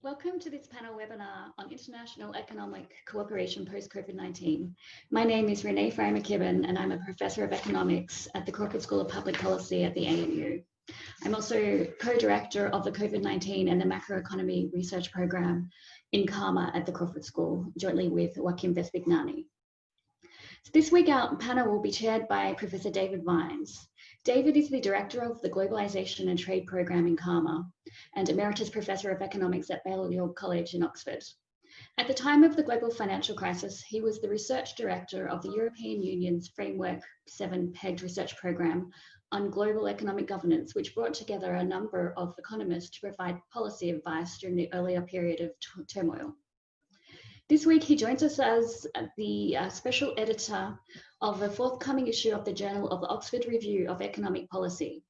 Welcome to this panel webinar on international economic cooperation post-COVID-19. My name is Renee Frey-McKibben and I'm a Professor of Economics at the Crawford School of Public Policy at the ANU. I'm also co-director of the COVID-19 and the Macroeconomy Research Program in CARMA at the Crawford School, jointly with Joaquim Vespignani. So this week our panel will be chaired by Professor David Vines. David is the Director of the Globalization and Trade Program in CARMA and Emeritus Professor of Economics at Balliol College in Oxford. At the time of the global financial crisis, he was the Research Director of the European Union's Framework 7 Pegged Research Program on Global Economic Governance, which brought together a number of economists to provide policy advice during the earlier period of turmoil. This week, he joins us as the special editor of the forthcoming issue of the Journal of the Oxford Review of Economic Policy.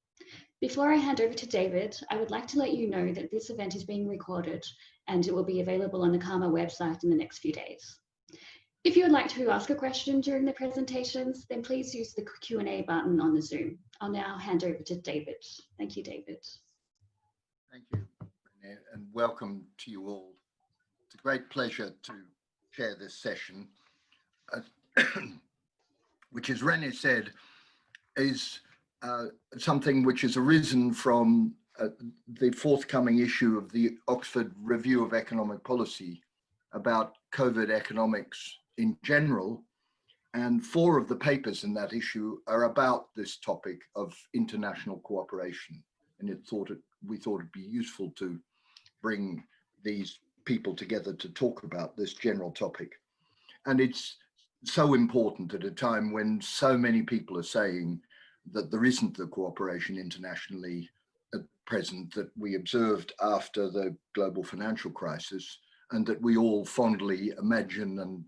Before I hand over to David, I would like to let you know that this event is being recorded and it will be available on the CARMA website in the next few days. If you would like to ask a question during the presentations, then please use the Q&A button on the Zoom. I'll now hand over to David. Thank you, David. Thank you, Renee, and welcome to you all. It's a great pleasure to chair this session, which, as Renee said, is something which has arisen from the forthcoming issue of the Oxford Review of Economic Policy about COVID economics in general. And 4 of the papers in that issue are about this topic of international cooperation. And we thought it'd be useful to bring these people together to talk about this general topic. And it's so important at a time when so many people are saying that there isn't the cooperation internationally at present that we observed after the global financial crisis, and that we all fondly imagine and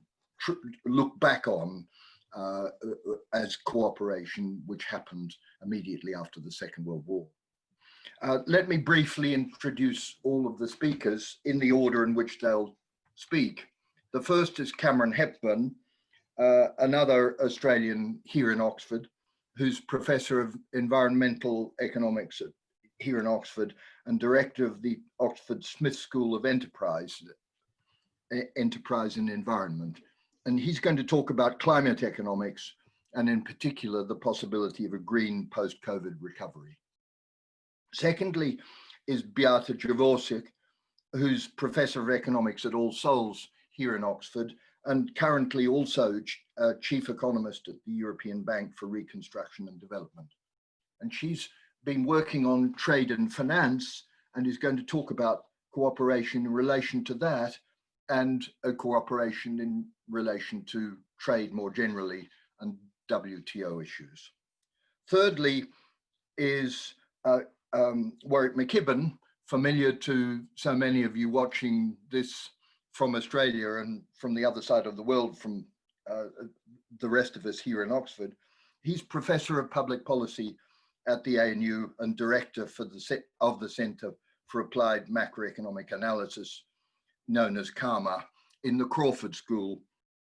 look back on as cooperation which happened immediately after the Second World War. Let me briefly introduce all of the speakers in the order in which they'll speak. The first is Cameron Hepburn, another Australian here in Oxford, who's Professor of Environmental Economics here in Oxford and Director of the Oxford Smith School of Enterprise and Environment. And he's going to talk about climate economics and in particular the possibility of a green post-COVID recovery. Secondly is Beata Javorcik, who's Professor of Economics at All Souls here in Oxford and currently also Chief Economist at the European Bank for Reconstruction and Development. And she's been working on trade and finance and is going to talk about cooperation in relation to that and a cooperation in relation to trade more generally and WTO issues. Thirdly is Warwick McKibben, familiar to so many of you watching this from Australia and from the other side of the world, from the rest of us here in Oxford. He's Professor of Public Policy at the ANU and Director of the Centre for Applied Macroeconomic Analysis, known as CARMA, in the Crawford School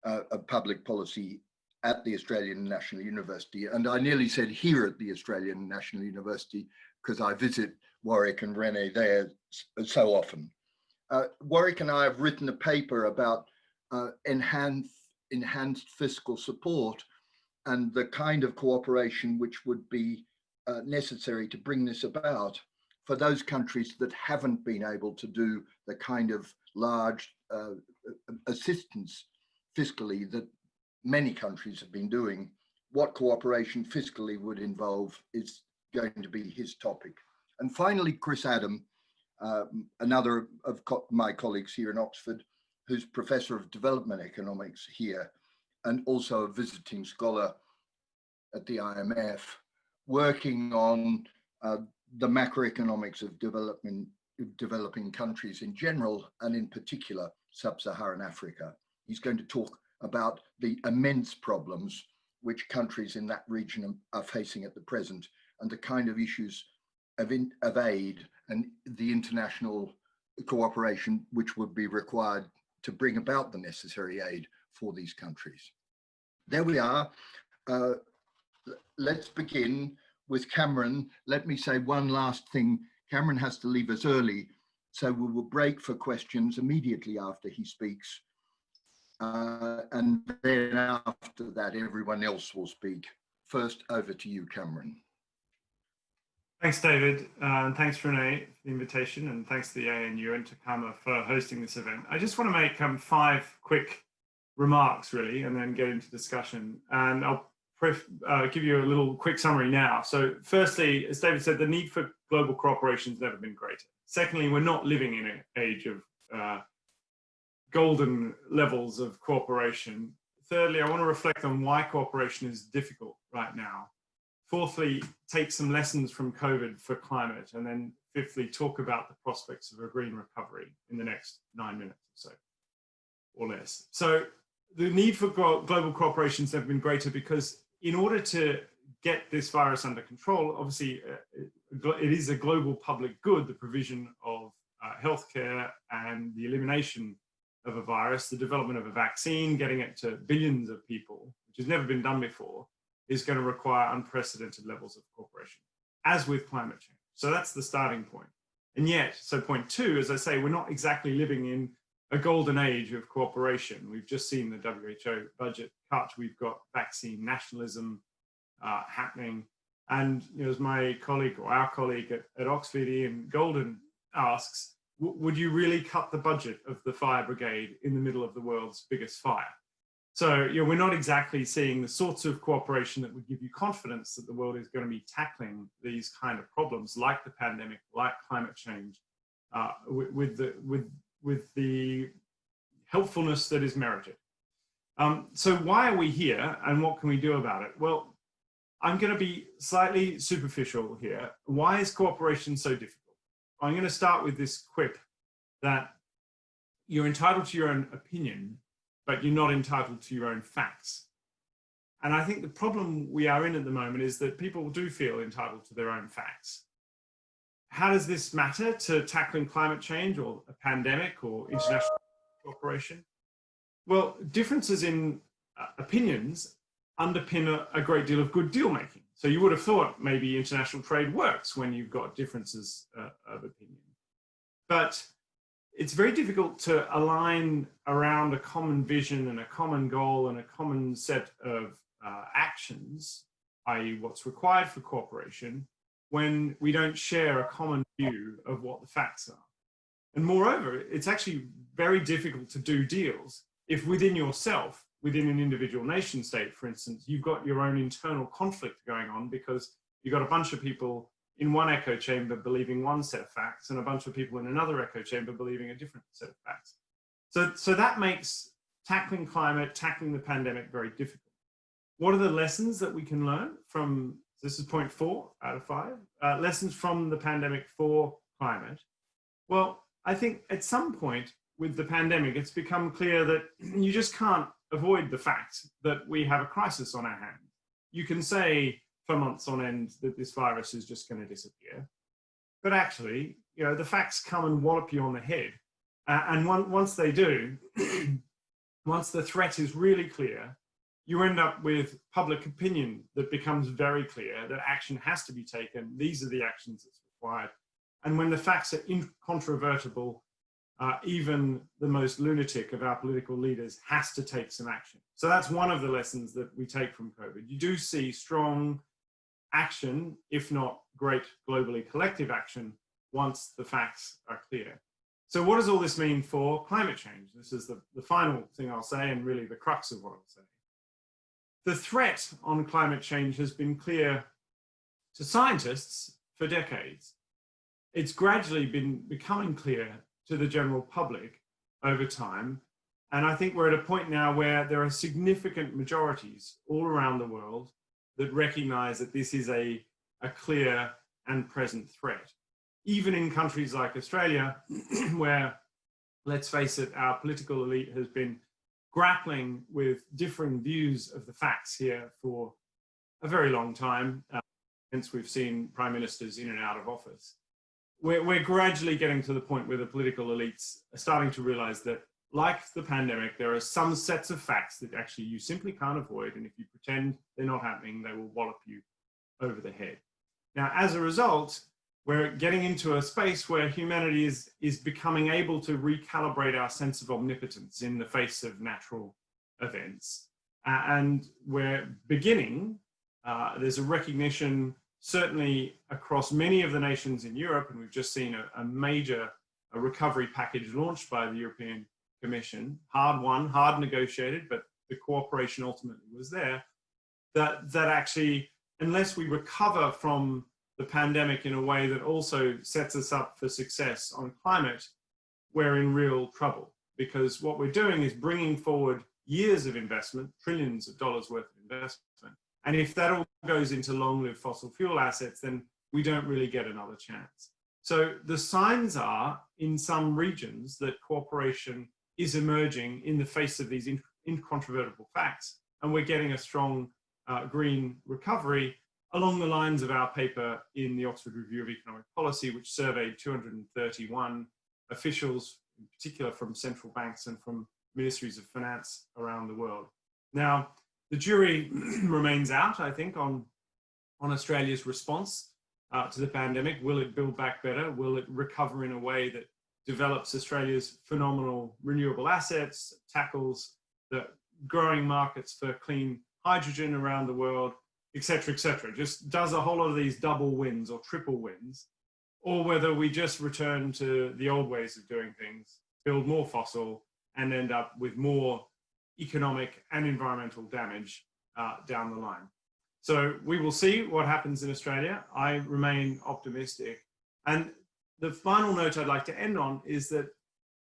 of Public Policy at the Australian National University. And I nearly said here at the Australian National University because I visit Warwick and Renee there so often. Warwick and I have written a paper about enhanced fiscal support and the kind of cooperation which would be necessary to bring this about for those countries that haven't been able to do the kind of large assistance fiscally that many countries have been doing. What cooperation fiscally would involve is going to be his topic. And finally, Chris Adam, another of my colleagues here in Oxford, who's Professor of Development Economics here and also a visiting scholar at the IMF, working on the macroeconomics of developing countries in general and in particular sub-Saharan Africa. He's going to talk about the immense problems which countries in that region are facing at the present and the kind of issues of aid and the international cooperation which would be required to bring about the necessary aid for these countries. There we are. Let's begin with Cameron. Let me say one last thing. Cameron has to leave us early So we will break for questions immediately after he speaks. And then after that, everyone else will speak. First, over to you, Cameron. Thanks, David, and thanks, Renee, for the invitation, and thanks to the ANU and to Takama for hosting this event. I just want to make 5 quick remarks, really, and then get into discussion. And I'll give you a little quick summary now. So firstly, as David said, the need for global cooperation has never been greater. Secondly, we're not living in an age of golden levels of cooperation. Thirdly, I want to reflect on why cooperation is difficult right now. Fourthly, take some lessons from COVID for climate. And then fifthly, talk about the prospects of a green recovery in the next 9 minutes or so, or less. So the need for global cooperation has never been greater, because in order to get this virus under control, obviously it is a global public good, the provision of healthcare and the elimination of a virus, the development of a vaccine, getting it to billions of people, which has never been done before, is going to require unprecedented levels of cooperation, as with climate change. So that's the starting point. And yet, so point 2, as I say, we're not exactly living in a golden age of cooperation. We've just seen the WHO budget cut. We've got vaccine nationalism happening. And as my colleague, or our colleague at Oxford, Ian Golden, asks, would you really cut the budget of the fire brigade in the middle of the world's biggest fire? So we're not exactly seeing the sorts of cooperation that would give you confidence that the world is going to be tackling these kind of problems, like the pandemic, like climate change, with the helpfulness that is merited. So why are we here, and what can we do about it? Well, I'm going to be slightly superficial here. Why is cooperation so difficult? I'm going to start with this quip that you're entitled to your own opinion, but you're not entitled to your own facts. And I think the problem we are in at the moment is that people do feel entitled to their own facts. How does this matter to tackling climate change or a pandemic or international cooperation? Well, differences in opinions underpin a great deal of good deal making. So you would have thought maybe international trade works when you've got differences of opinion. But it's very difficult to align around a common vision and a common goal and a common set of actions, i.e. what's required for cooperation, when we don't share a common view of what the facts are. And moreover, it's actually very difficult to do deals if within yourself, within an individual nation state, for instance, you've got your own internal conflict going on because you've got a bunch of people in one echo chamber believing one set of facts and a bunch of people in another echo chamber believing a different set of facts. So that makes tackling climate, tackling the pandemic very difficult. What are the lessons that we can learn from, this is point 4 out of 5, lessons from the pandemic for climate? Well, I think at some point with the pandemic, it's become clear that you just can't avoid the fact that we have a crisis on our hands. You can say for months on end that this virus is just going to disappear, but actually, the facts come and wallop you on the head. And once they do, once the threat is really clear, you end up with public opinion that becomes very clear that action has to be taken. These are the actions that's required. And when the facts are incontrovertible, even the most lunatic of our political leaders has to take some action. So that's one of the lessons that we take from COVID. You do see strong action, if not great globally collective action, once the facts are clear. So what does all this mean for climate change? This is the final thing I'll say, and really the crux of what I'll say. The threat on climate change has been clear to scientists for decades. It's gradually been becoming clear to the general public over time. And I think we're at a point now where there are significant majorities all around the world that recognize that this is a clear and present threat. Even in countries like Australia, where, let's face it, our political elite has been grappling with differing views of the facts here for a very long time, since we've seen prime ministers in and out of office. We're gradually getting to the point where the political elites are starting to realize that, like the pandemic, there are some sets of facts that actually you simply can't avoid, and if you pretend they're not happening, they will wallop you over the head. Now, as a result, we're getting into a space where humanity is becoming able to recalibrate our sense of omnipotence in the face of natural events. And we're beginning, there's a recognition, certainly across many of the nations in Europe, and we've just seen a major recovery package launched by the European Commission, hard won, hard negotiated, but the cooperation ultimately was there, that actually, unless we recover from the pandemic in a way that also sets us up for success on climate, we're in real trouble. Because what we're doing is bringing forward years of investment, trillions of dollars worth of investment. And if that all goes into long-lived fossil fuel assets, then we don't really get another chance. So the signs are, in some regions, that cooperation is emerging in the face of these incontrovertible facts. And we're getting a strong green recovery along the lines of our paper in the Oxford Review of Economic Policy, which surveyed 231 officials, in particular from central banks and from ministries of finance around the world. Now, the jury remains out, I think, on Australia's response to the pandemic. Will it build back better? Will it recover in a way that develops Australia's phenomenal renewable assets, tackles the growing markets for clean hydrogen around the world, et cetera, just does a whole lot of these double wins or triple wins, or whether we just return to the old ways of doing things, build more fossil, and end up with more economic and environmental damage down the line. So we will see what happens in Australia. I remain optimistic. And the final note I'd like to end on is that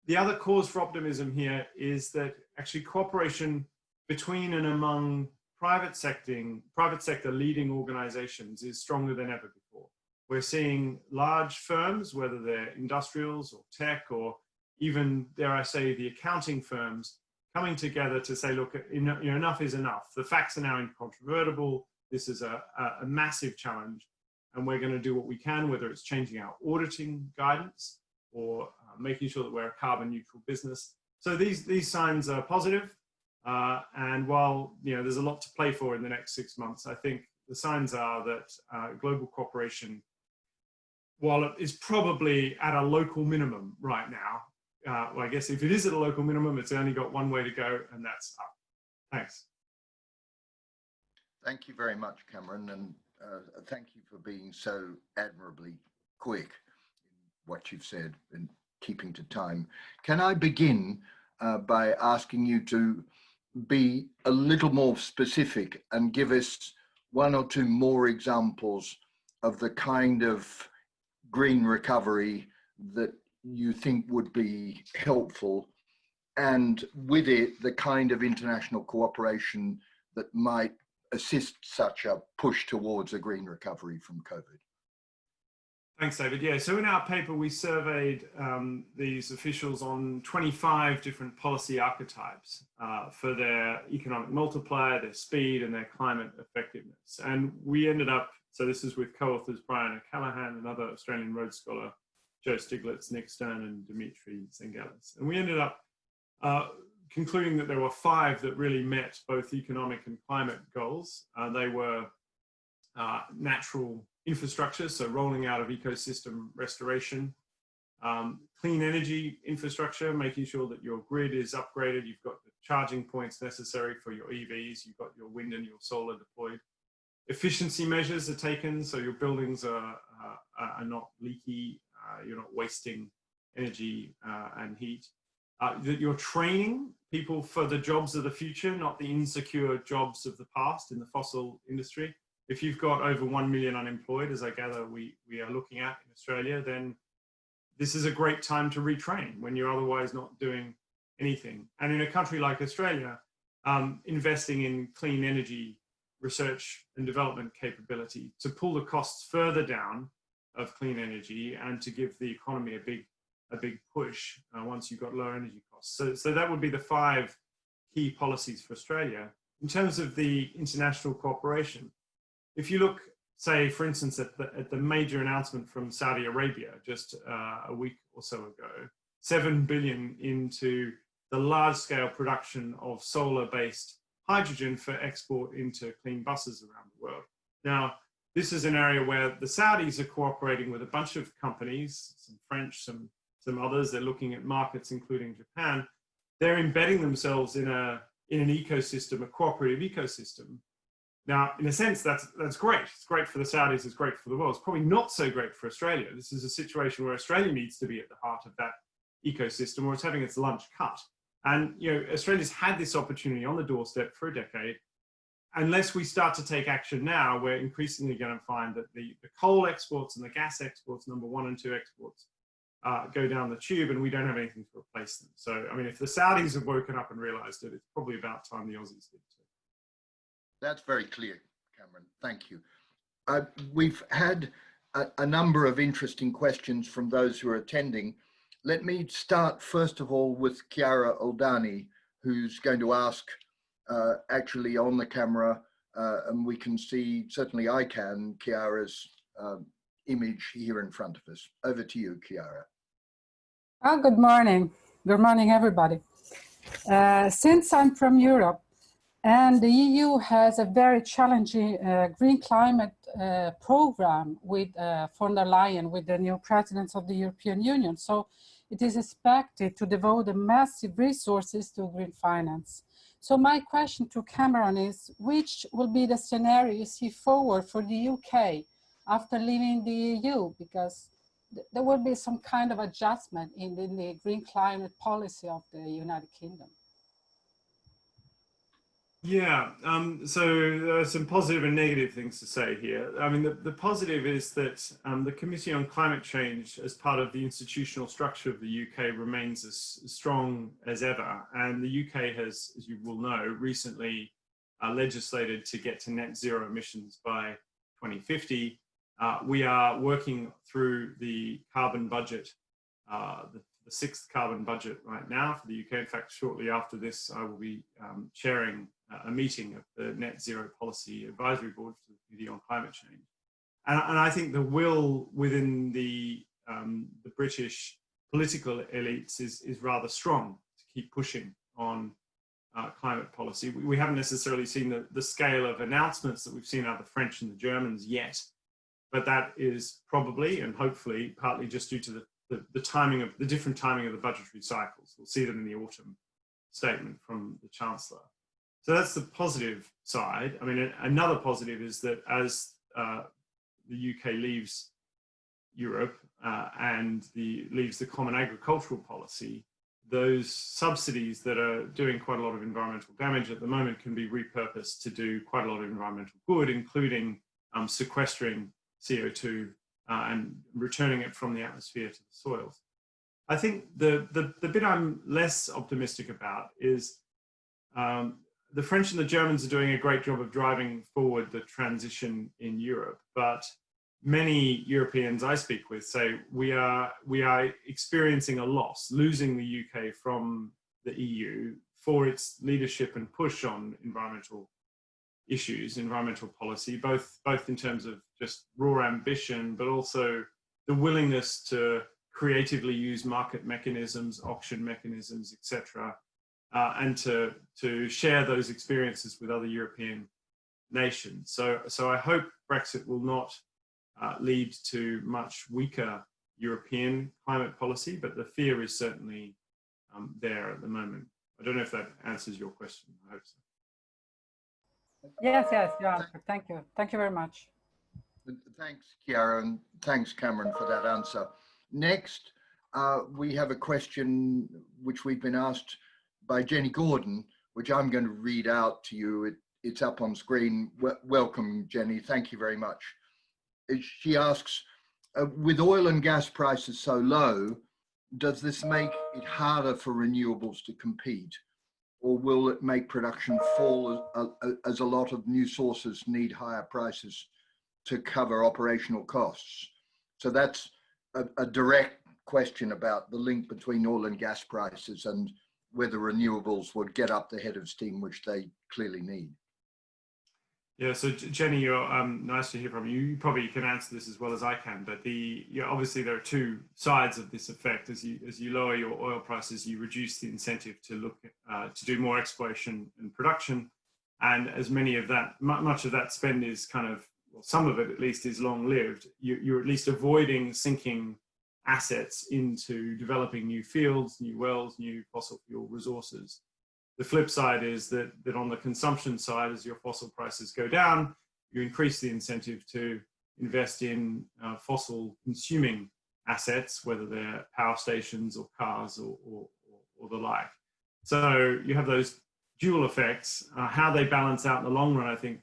the other cause for optimism here is that actually cooperation between and among private sector leading organizations is stronger than ever before. We're seeing large firms, whether they're industrials or tech or even, dare I say, the accounting firms, coming together to say, look, enough is enough. The facts are now incontrovertible. This is a massive challenge, and we're going to do what we can, whether it's changing our auditing guidance or making sure that we're a carbon neutral business. So these signs are positive. And while there's a lot to play for in the next 6 months, I think the signs are that global cooperation, while it is probably at a local minimum right now, well, I guess if it is at a local minimum, it's only got one way to go, and that's up. Thanks. Thank you very much, Cameron, and thank you for being so admirably quick in what you've said and keeping to time. Can I begin by asking you to be a little more specific and give us one or two more examples of the kind of green recovery that you think would be helpful, and with it, the kind of international cooperation that might assist such a push towards a green recovery from COVID? Thanks, David. Yeah, so in our paper, we surveyed these officials on 25 different policy archetypes for their economic multiplier, their speed, and their climate effectiveness. And we ended up, so this is with co-authors Brian O'Callaghan, another Australian Rhodes Scholar, Joe Stiglitz, Nick Stern, and Dimitri Zengelis. And we ended up concluding that there were 5 that really met both economic and climate goals. They were natural infrastructure, so rolling out of ecosystem restoration, clean energy infrastructure, making sure that your grid is upgraded, you've got the charging points necessary for your EVs, you've got your wind and your solar deployed. Efficiency measures are taken, so your buildings are not leaky, you're not wasting energy and heat. That you're training people for the jobs of the future, not the insecure jobs of the past in the fossil industry. If you've got over 1 million unemployed, as I gather we are looking at in Australia, then this is a great time to retrain when you're otherwise not doing anything. And in a country like Australia, investing in clean energy research and development capability to pull the costs further down of clean energy and to give the economy a big push once you've got low energy costs. So that would be the 5 key policies for Australia. In terms of the international cooperation, if you look, say, for instance, at the major announcement from Saudi Arabia just a week or so ago, 7 billion into the large-scale production of solar-based hydrogen for export into clean buses around the world. Now, this is an area where the Saudis are cooperating with a bunch of companies, some French, some others. They're looking at markets, including Japan. They're embedding themselves in an ecosystem, a cooperative ecosystem. Now, in a sense, that's great. It's great for the Saudis. It's great for the world. It's probably not so great for Australia. This is a situation where Australia needs to be at the heart of that ecosystem, or it's having its lunch cut. And Australia's had this opportunity on the doorstep for a decade. Unless we start to take action now, we're increasingly going to find that the coal exports and the gas exports, number 1 and 2 exports, go down the tube, and we don't have anything to replace them. So, I mean, if the Saudis have woken up and realized it, it's probably about time the Aussies did too. That's very clear, Cameron. Thank you. We've had a number of interesting questions from those who are attending. Let me start, first of all, with Chiara Oldani, who's going to ask actually on the camera, and we can see, certainly I can, Chiara's image here in front of us. Over to you, Chiara. Oh, good morning. Good morning, everybody. Since I'm from Europe, and the EU has a very challenging green climate program with von der Leyen, with the new president of the European Union. So it is expected to devote massive resources to green finance. So my question to Cameron is, which will be the scenario you see forward for the UK after leaving the EU? Because there will be some kind of adjustment in the green climate policy of the United Kingdom. Yeah, so there are some positive and negative things to say here. I mean, the positive is that the Committee on Climate Change, as part of the institutional structure of the UK, remains as strong as ever. And the UK has, as you will know, recently legislated to get to net zero emissions by 2050. We are working through the carbon budget, the 6th carbon budget right now for the UK. In fact, shortly after this, I will be chairing a meeting of the Net Zero Policy Advisory Board for the Committee on Climate Change. And I think the will within the British political elites is rather strong to keep pushing on climate policy. We haven't necessarily seen the scale of announcements that we've seen out of the French and the Germans yet, but that is probably and hopefully partly just due to the timing of the different timing of the budgetary cycles. We'll see them in the autumn statement from the Chancellor. So that's the positive side. I mean, another positive is that as the UK leaves Europe and leaves the common agricultural policy, those subsidies that are doing quite a lot of environmental damage at the moment can be repurposed to do quite a lot of environmental good, including sequestering CO2 and returning it from the atmosphere to the soils. I think the bit I'm less optimistic about is the French and the Germans are doing a great job of driving forward the transition in Europe, but many Europeans I speak with say we are experiencing a loss, losing the UK from the EU for its leadership and push on environmental issues, environmental policy, both in terms of just raw ambition, but also the willingness to creatively use market mechanisms, auction mechanisms, etc., and to share those experiences with other European nations. So I hope Brexit will not lead to much weaker European climate policy, but the fear is certainly there at the moment. I don't know if that answers your question. I hope so. Yes, you answered. Thank you. Thank you very much. Thanks, Chiara, and thanks, Cameron, for that answer. Next, we have a question which we've been asked by Jenny Gordon, which I'm going to read out to you. It's up on screen. Welcome, Jenny. Thank you very much. She asks, with oil and gas prices so low, does this make it harder for renewables to compete? Or will it make production fall as a lot of new sources need higher prices to cover operational costs? So that's a direct question about the link between oil and gas prices and whether renewables would get up the head of steam, which they clearly need. Yeah, so Jenny, you're nice to hear from you. You probably can answer this as well as I can, but obviously there are two sides of this effect. As you lower your oil prices, you reduce the incentive to look to do more exploration and production, and as much of that spend is kind of well, some of it at least is long-lived, you're at least avoiding sinking assets into developing new fields, new wells, new fossil fuel resources. The flip side is that on the consumption side, as your fossil prices go down, you increase the incentive to invest in fossil consuming assets, whether they're power stations or cars or the like. So you have those dual effects. How they balance out in the long run, I think,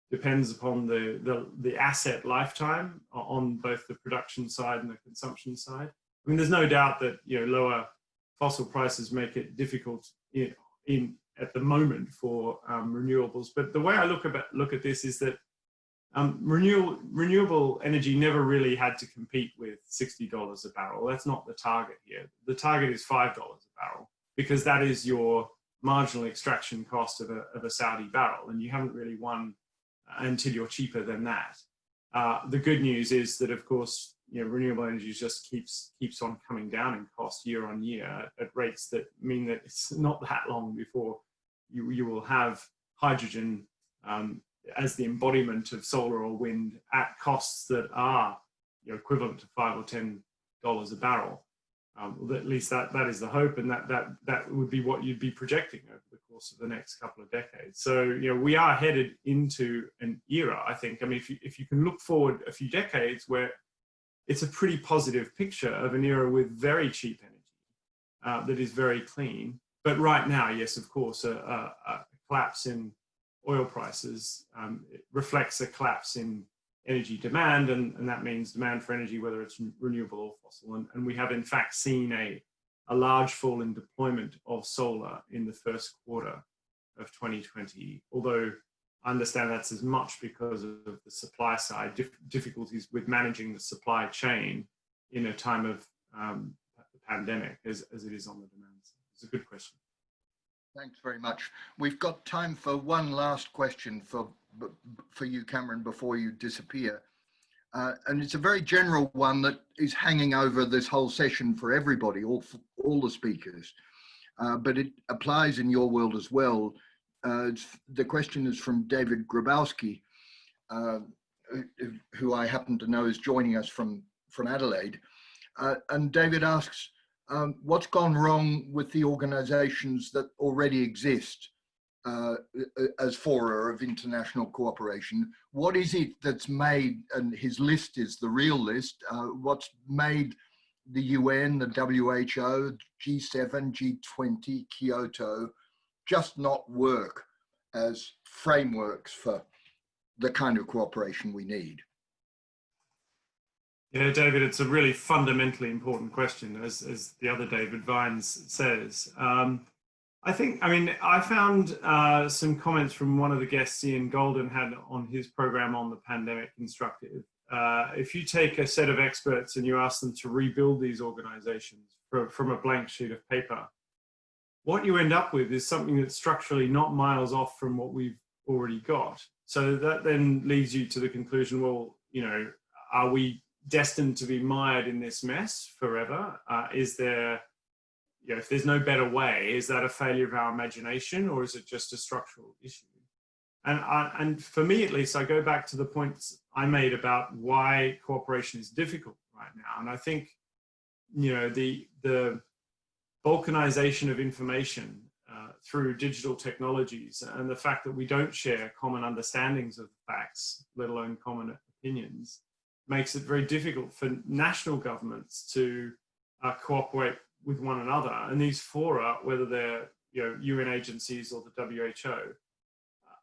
depends upon the asset lifetime on both the production side and the consumption side. I mean, there's no doubt that lower fossil prices make it difficult at the moment for renewables. But the way I look at this is that renewable energy never really had to compete with $60 a barrel. That's not the target here. The target is $5 a barrel, because that is your marginal extraction cost of a Saudi barrel, and you haven't really won until you're cheaper than that. The good news is that, of course, renewable energy just keeps on coming down in cost year on year at rates that mean that it's not that long before you will have hydrogen as the embodiment of solar or wind at costs that are equivalent to $5 or $10 a barrel. At least that is the hope, and that would be what you'd be projecting over the course of the next couple of decades. So we are headed into an era, I think. I mean, if you can look forward a few decades, where it's a pretty positive picture of an era with very cheap energy that is very clean. But right now, yes, of course, a collapse in oil prices it reflects a collapse in energy demand, and that means demand for energy, whether it's renewable or fossil. And we have in fact seen a large fall in deployment of solar in the first quarter of 2020, although I understand that's as much because of the supply side difficulties with managing the supply chain in a time of the pandemic as it is on the demand side. It's a good question. Thanks very much. We've got time for one last question for you, Cameron, before you disappear. And it's a very general one that is hanging over this whole session for everybody, all the speakers, but it applies in your world as well. The question is from David Grabowski, who I happen to know is joining us from Adelaide. And David asks, what's gone wrong with the organizations that already exist as fora of international cooperation? What is it that's made, and his list is the real list, what's made the UN, the WHO, G7, G20, Kyoto, just not work as frameworks for the kind of cooperation we need? Yeah, David, it's a really fundamentally important question, as the other David Vines says. I found some comments from one of the guests Ian Golden had on his program on the pandemic instructive. If you take a set of experts and you ask them to rebuild these organizations from a blank sheet of paper, what you end up with is something that's structurally not miles off from what we've already got. So that then leads you to the conclusion, well, are we destined to be mired in this mess forever? Is there, if there's no better way, is that a failure of our imagination, or is it just a structural issue? And for me, at least, I go back to the points I made about why cooperation is difficult right now. And I think, the balkanization of information through digital technologies, and the fact that we don't share common understandings of facts, let alone common opinions, makes it very difficult for national governments to cooperate with one another. And these fora, whether they're UN agencies or the WHO,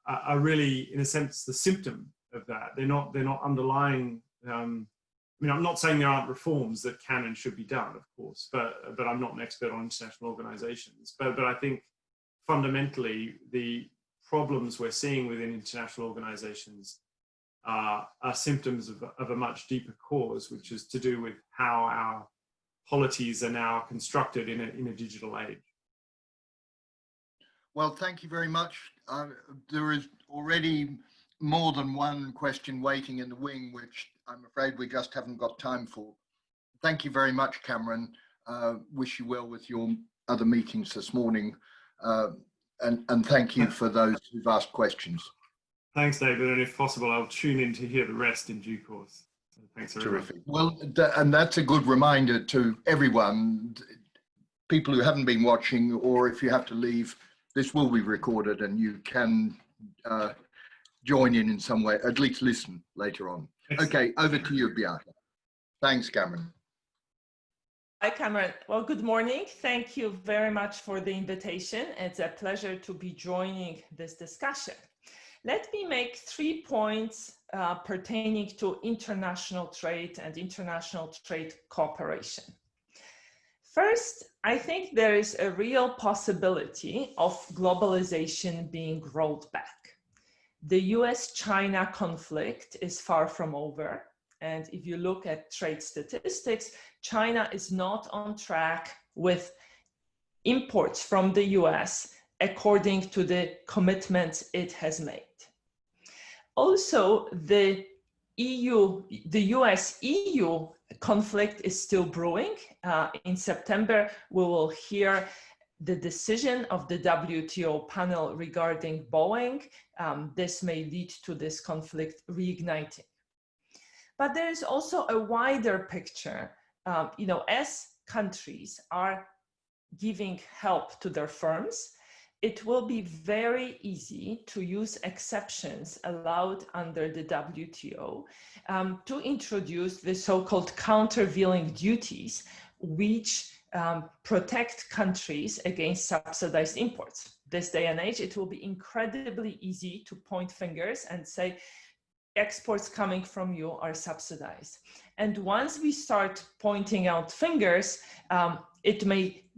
are really, in a sense, the symptom of that. They're not underlying. I'm not saying there aren't reforms that can and should be done, of course, but I'm not an expert on international organizations. But I think fundamentally the problems we're seeing within international organizations are symptoms of a much deeper cause, which is to do with how our polities are now constructed in a digital age. Well, thank you very much. There is already more than one question waiting in the wing, which I'm afraid we just haven't got time for. Thank you very much, Cameron. Wish you well with your other meetings this morning. And thank you for those who've asked questions. Thanks, David. And if possible, I'll tune in to hear the rest in due course. So thanks very much. Terrific. Well, and that's a good reminder to everyone, people who haven't been watching, or if you have to leave, this will be recorded and you can join in some way, at least listen later on. Excellent. Okay, over to you, Beata. Thanks, Cameron. Hi, Cameron. Well, good morning. Thank you very much for the invitation. It's a pleasure to be joining this discussion. Let me make 3 points pertaining to international trade and international trade cooperation. First, I think there is a real possibility of globalization being rolled back. The US-China conflict is far from over. And if you look at trade statistics, China is not on track with imports from the US according to the commitments it has made. Also, the US-EU conflict is still brewing. In September, we will hear the decision of the WTO panel regarding Boeing. This may lead to this conflict reigniting. But there is also a wider picture. As countries are giving help to their firms, it will be very easy to use exceptions allowed under the WTO to introduce the so-called countervailing duties, which protect countries against subsidized imports. This day and age, it will be incredibly easy to point fingers and say, exports coming from you are subsidized. And once we start pointing out fingers,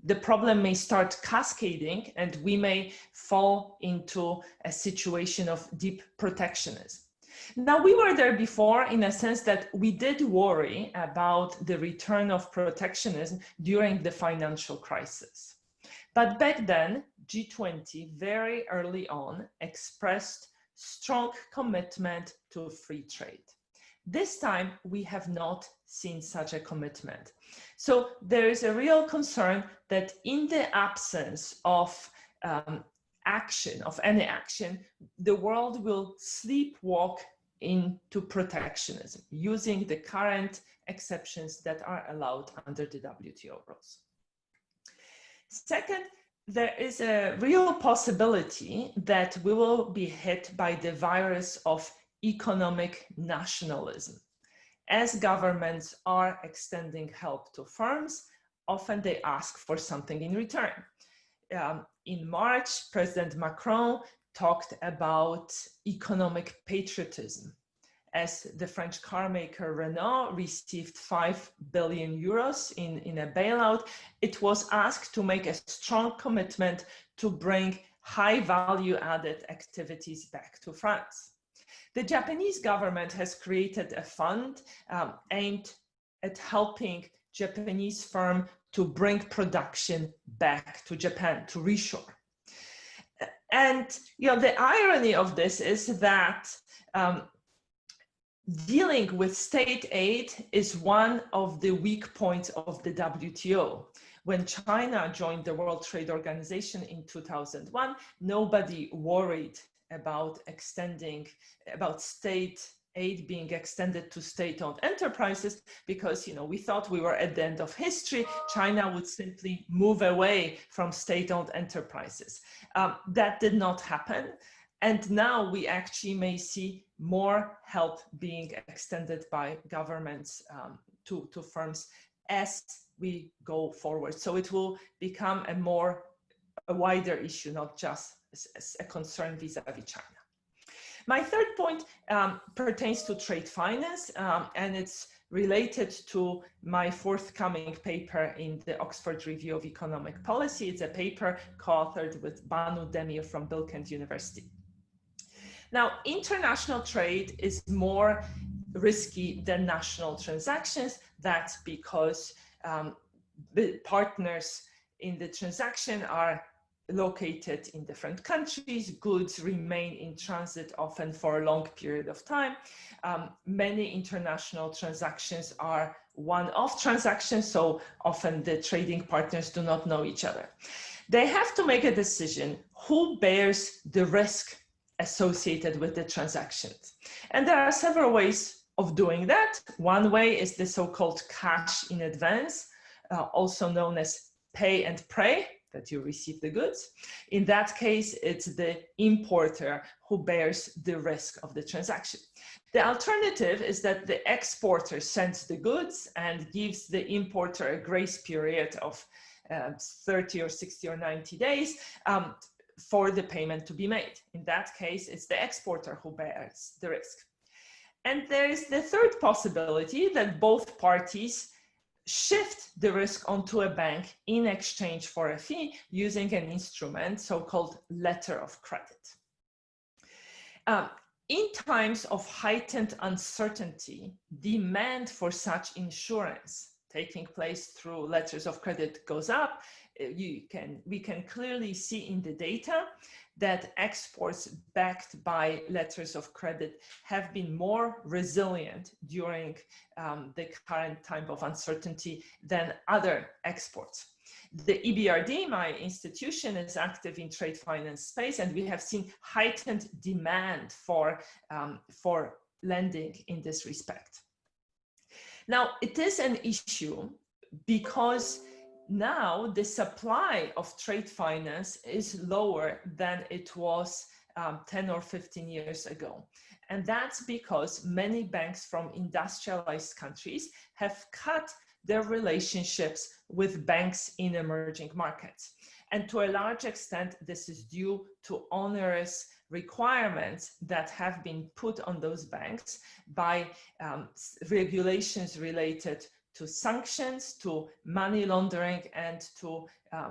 the problem may start cascading and we may fall into a situation of deep protectionism. Now, we were there before in a sense that we did worry about the return of protectionism during the financial crisis. But back then, G20 very early on expressed strong commitment to free trade. This time, we have not seen such a commitment. So there is a real concern that in the absence of any action, the world will sleepwalk into protectionism using the current exceptions that are allowed under the WTO rules. Second, there is a real possibility that we will be hit by the virus of economic nationalism. As governments are extending help to firms, often they ask for something in return. In March, President Macron talked about economic patriotism. As the French car maker Renault received 5 billion euros in a bailout, it was asked to make a strong commitment to bring high value added activities back to France. The Japanese government has created a fund aimed at helping Japanese firms to bring production back to Japan, to reshore. And the irony of this is that dealing with state aid is one of the weak points of the WTO. When China joined the World Trade Organization in 2001, nobody worried about state aid being extended to state-owned enterprises because we thought we were at the end of history. China would simply move away from state-owned enterprises. That did not happen. And now we actually may see more help being extended by governments to firms as we go forward. So it will become a wider issue, not just a concern vis-a-vis China. My third point pertains to trade finance, and it's related to my forthcoming paper in the Oxford Review of Economic Policy. It's a paper co-authored with Banu Demir from Bilkent University. Now, international trade is more risky than national transactions. That's because the partners in the transaction are located in different countries. Goods remain in transit often for a long period of time. Many international transactions are one-off transactions, so often the trading partners do not know each other. They have to make a decision who bears the risk associated with the transactions. And there are several ways of doing that. One way is the so-called cash in advance, also known as pay and pray, that you receive the goods. In that case, it's the importer who bears the risk of the transaction. The alternative is that the exporter sends the goods and gives the importer a grace period of 30 or 60 or 90 days for the payment to be made. In that case, it's the exporter who bears the risk. And there is the third possibility that both parties shift the risk onto a bank in exchange for a fee using an instrument, so-called letter of credit. In times of heightened uncertainty, demand for such insurance taking place through letters of credit goes up. We can clearly see in the data that exports backed by letters of credit have been more resilient during the current time of uncertainty than other exports. The EBRD, my institution, is active in trade finance space, and we have seen heightened demand for lending in this respect. Now, it is an issue because now the supply of trade finance is lower than it was 10 or 15 years ago. And that's because many banks from industrialized countries have cut their relationships with banks in emerging markets. And to a large extent, this is due to onerous requirements that have been put on those banks by regulations related to sanctions, to money laundering, and to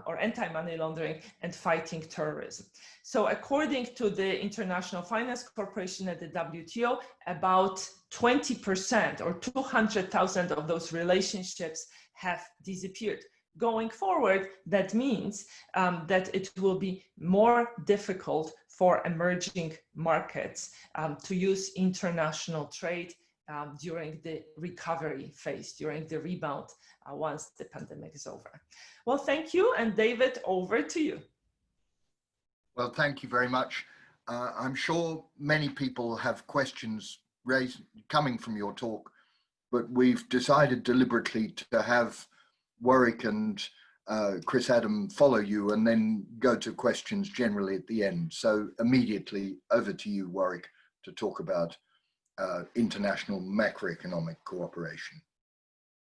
or anti-money laundering and fighting terrorism. So according to the International Finance Corporation at the WTO, about 20% or 200,000 of those relationships have disappeared. Going forward, that means that it will be more difficult for emerging markets to use international trade during the recovery phase, during the rebound once the pandemic is over. Well, thank you. And David, over to you. Well, thank you very much. I'm sure many people have questions raised coming from your talk, but we've decided deliberately to have Warwick and Chris Adam follow you and then go to questions generally at the end. So immediately over to you, Warwick, to talk about international macroeconomic cooperation.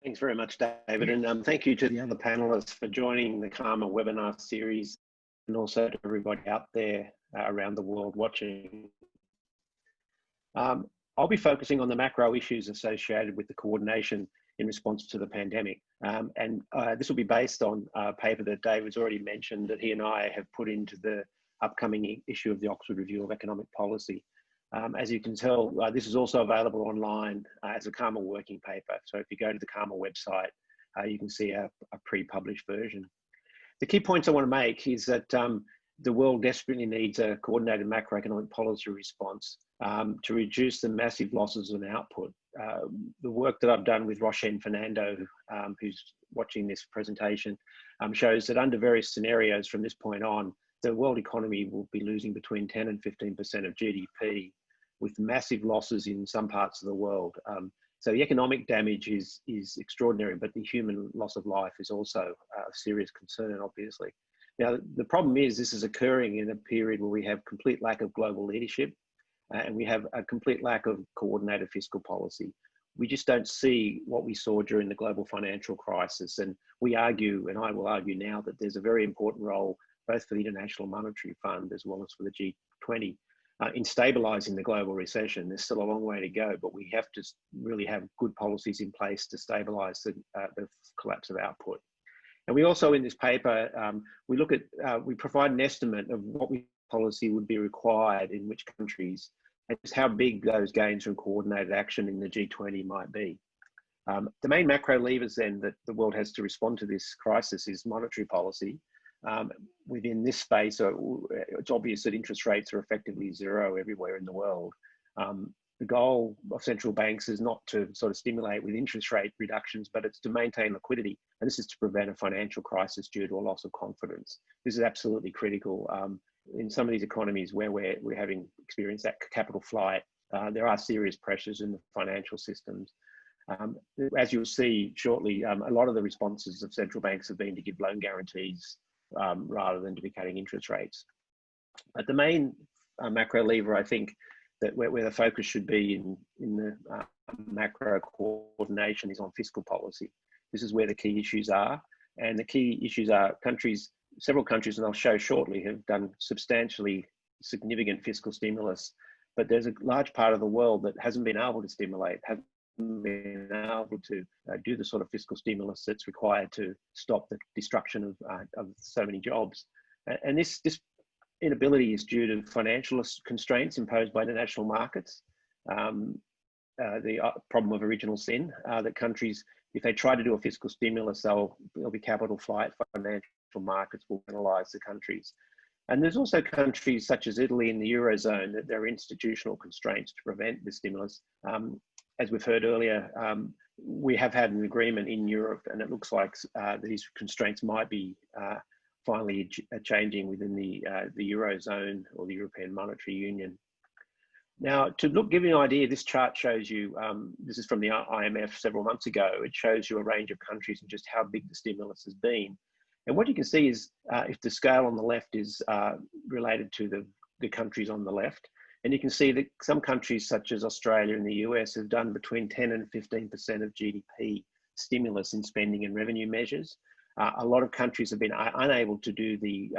Thanks very much, David, and thank you to the other panelists for joining the KAMA webinar series, and also to everybody out there around the world watching. I'll be focusing on the macro issues associated with the coordination in response to the pandemic. This will be based on a paper that David's already mentioned that he and I have put into the upcoming issue of the Oxford Review of Economic Policy. As you can tell, this is also available online as a KAMA working paper. So if you go to the KAMA website, you can see a pre-published version. The key points I want to make is that the world desperately needs a coordinated macroeconomic policy response to reduce the massive losses in output. The work that I've done with Roshan Fernando, who's watching this presentation, shows that under various scenarios from this point on, the world economy will be losing between 10 and 15% of GDP, with massive losses in some parts of the world. So the economic damage is extraordinary, but the human loss of life is also a serious concern, obviously. Now, the problem is this is occurring in a period where we have complete lack of global leadership and we have a complete lack of coordinated fiscal policy. We just don't see what we saw during the global financial crisis. And we argue, and I will argue now, that there's a very important role both for the International Monetary Fund as well as for the G20 in stabilizing the global recession. There's still a long way to go, but we have to really have good policies in place to stabilize the collapse of output. And we also, in this paper, we provide an estimate of what policy would be required in which countries, and just how big those gains from coordinated action in the G20 might be. The main macro levers then that the world has to respond to this crisis is monetary policy. Within this space, it's obvious that interest rates are effectively zero everywhere in the world. The goal of central banks is not to sort of stimulate with interest rate reductions, but it's to maintain liquidity. And this is to prevent a financial crisis due to a loss of confidence. This is absolutely critical in some of these economies where we're having experienced that capital flight, there are serious pressures in the financial systems. As you'll see shortly, a lot of the responses of central banks have been to give loan guarantees rather than to be cutting interest rates. But the main macro lever, I think, that where the focus should be in the macro coordination is on fiscal policy. This is where the key issues are. And the key issues are several countries, and I'll show shortly, have done substantially significant fiscal stimulus. But there's a large part of the world that hasn't been able to stimulate, hasn't been able to do the sort of fiscal stimulus that's required to stop the destruction of so many jobs. And this inability is due to financial constraints imposed by international markets. The problem of original sin, that countries, if they try to do a fiscal stimulus, there'll be capital flight. Financial markets will penalise the countries. And there's also countries such as Italy in the Eurozone that there are institutional constraints to prevent the stimulus. As we've heard earlier, we have had an agreement in Europe, and it looks like these constraints might be finally changing within the Eurozone or the European Monetary Union. Now, give you an idea, this chart shows you, this is from the IMF several months ago, it shows you a range of countries and just how big the stimulus has been. And what you can see is if the scale on the left is related to the countries on the left, and you can see that some countries such as Australia and the US have done between 10 and 15% of GDP stimulus in spending and revenue measures. A lot of countries have been unable to do the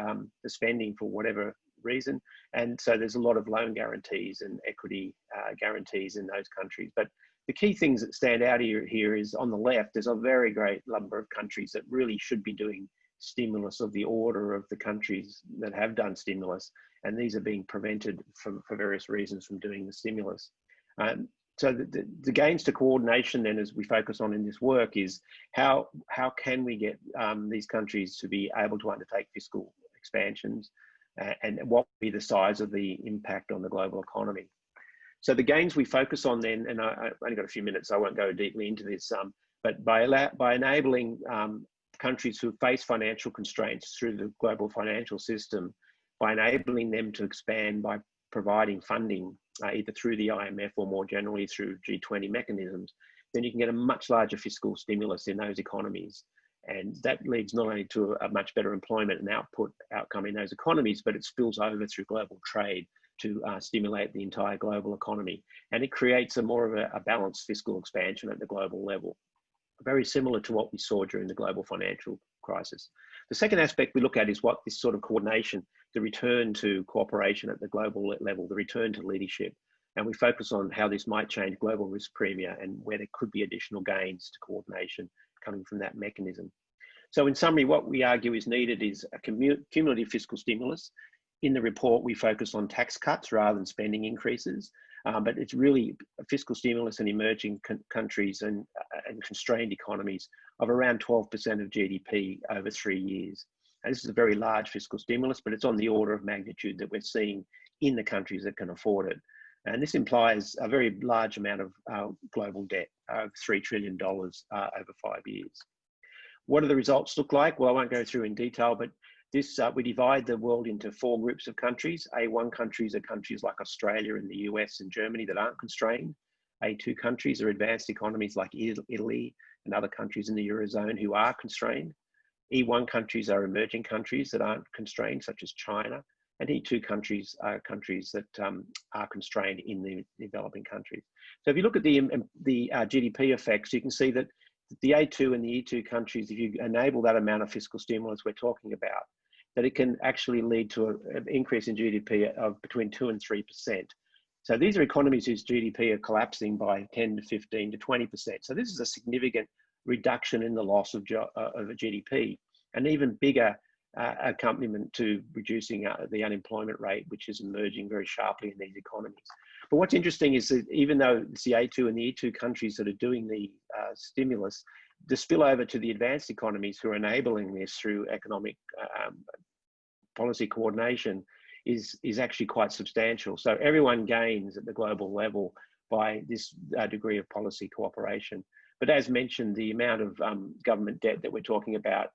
spending for whatever reason. And so there's a lot of loan guarantees and equity guarantees in those countries. But the key things that stand out here is on the left, there's a very great number of countries that really should be doing stimulus of the order of the countries that have done stimulus. And these are being prevented for various reasons from doing the stimulus. So the gains to coordination then, as we focus on in this work, is how can we get these countries to be able to undertake fiscal expansions, and what will be the size of the impact on the global economy. So the gains we focus on then, and I've only got a few minutes, so I won't go deeply into this, but by enabling countries who face financial constraints through the global financial system, by enabling them to expand by providing funding, either through the IMF or more generally through G20 mechanisms, then you can get a much larger fiscal stimulus in those economies. And that leads not only to a much better employment and outcome in those economies, but it spills over through global trade to stimulate the entire global economy. And it creates more of a balanced fiscal expansion at the global level, very similar to what we saw during the global financial crisis. The second aspect we look at is what this sort of coordination, the return to cooperation at the global level, the return to leadership. And we focus on how this might change global risk premia and where there could be additional gains to coordination coming from that mechanism. So in summary, what we argue is needed is a cumulative fiscal stimulus. In the report, we focus on tax cuts rather than spending increases, but it's really a fiscal stimulus in emerging countries and constrained economies of around 12% of GDP over 3 years. And this is a very large fiscal stimulus, but it's on the order of magnitude that we're seeing in the countries that can afford it. And this implies a very large amount of global debt of $3 trillion over 5 years. What do the results look like? Well, I won't go through in detail, but this we divide the world into 4 groups of countries. A1 countries are countries like Australia and the US and Germany that aren't constrained. A2 countries are advanced economies like Italy and other countries in the Eurozone who are constrained. E1 countries are emerging countries that aren't constrained, such as China. And E2 countries are countries that are constrained in the developing countries. So if you look at the GDP effects, you can see that the A2 and the E2 countries, if you enable that amount of fiscal stimulus we're talking about, that it can actually lead to an increase in GDP of between 2 and 3%. So these are economies whose GDP are collapsing by 10 to 15 to 20%. So this is a significant reduction in the loss of GDP, an even bigger accompaniment to reducing the unemployment rate, which is emerging very sharply in these economies. But what's interesting is that even though it's the A2 and the E2 countries that are doing the stimulus, the spillover to the advanced economies who are enabling this through economic policy coordination is actually quite substantial. So everyone gains at the global level by this degree of policy cooperation. But as mentioned, the amount of government debt that we're talking about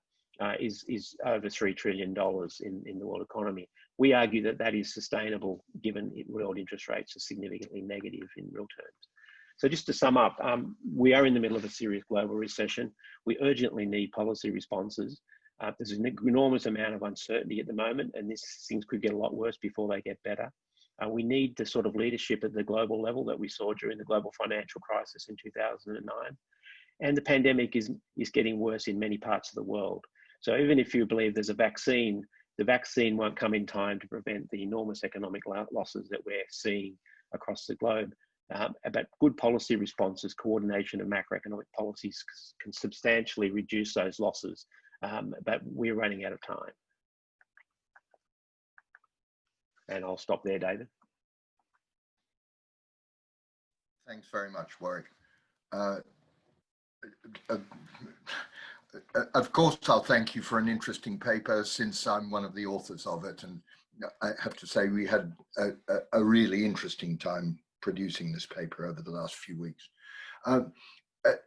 is over $3 trillion in the world economy. We argue that that is sustainable given world interest rates are significantly negative in real terms. So just to sum up, we are in the middle of a serious global recession. We urgently need policy responses. There's an enormous amount of uncertainty at the moment, and things could get a lot worse before they get better. We need the sort of leadership at the global level that we saw during the global financial crisis in 2009. And the pandemic is getting worse in many parts of the world. So even if you believe there's a vaccine, the vaccine won't come in time to prevent the enormous economic losses that we're seeing across the globe. But good policy responses, coordination of macroeconomic policies can substantially reduce those losses, but we're running out of time. And I'll stop there, David. Thanks very much, Warwick. Of course, I'll thank you for an interesting paper since I'm one of the authors of it. And I have to say we had a really interesting time producing this paper over the last few weeks.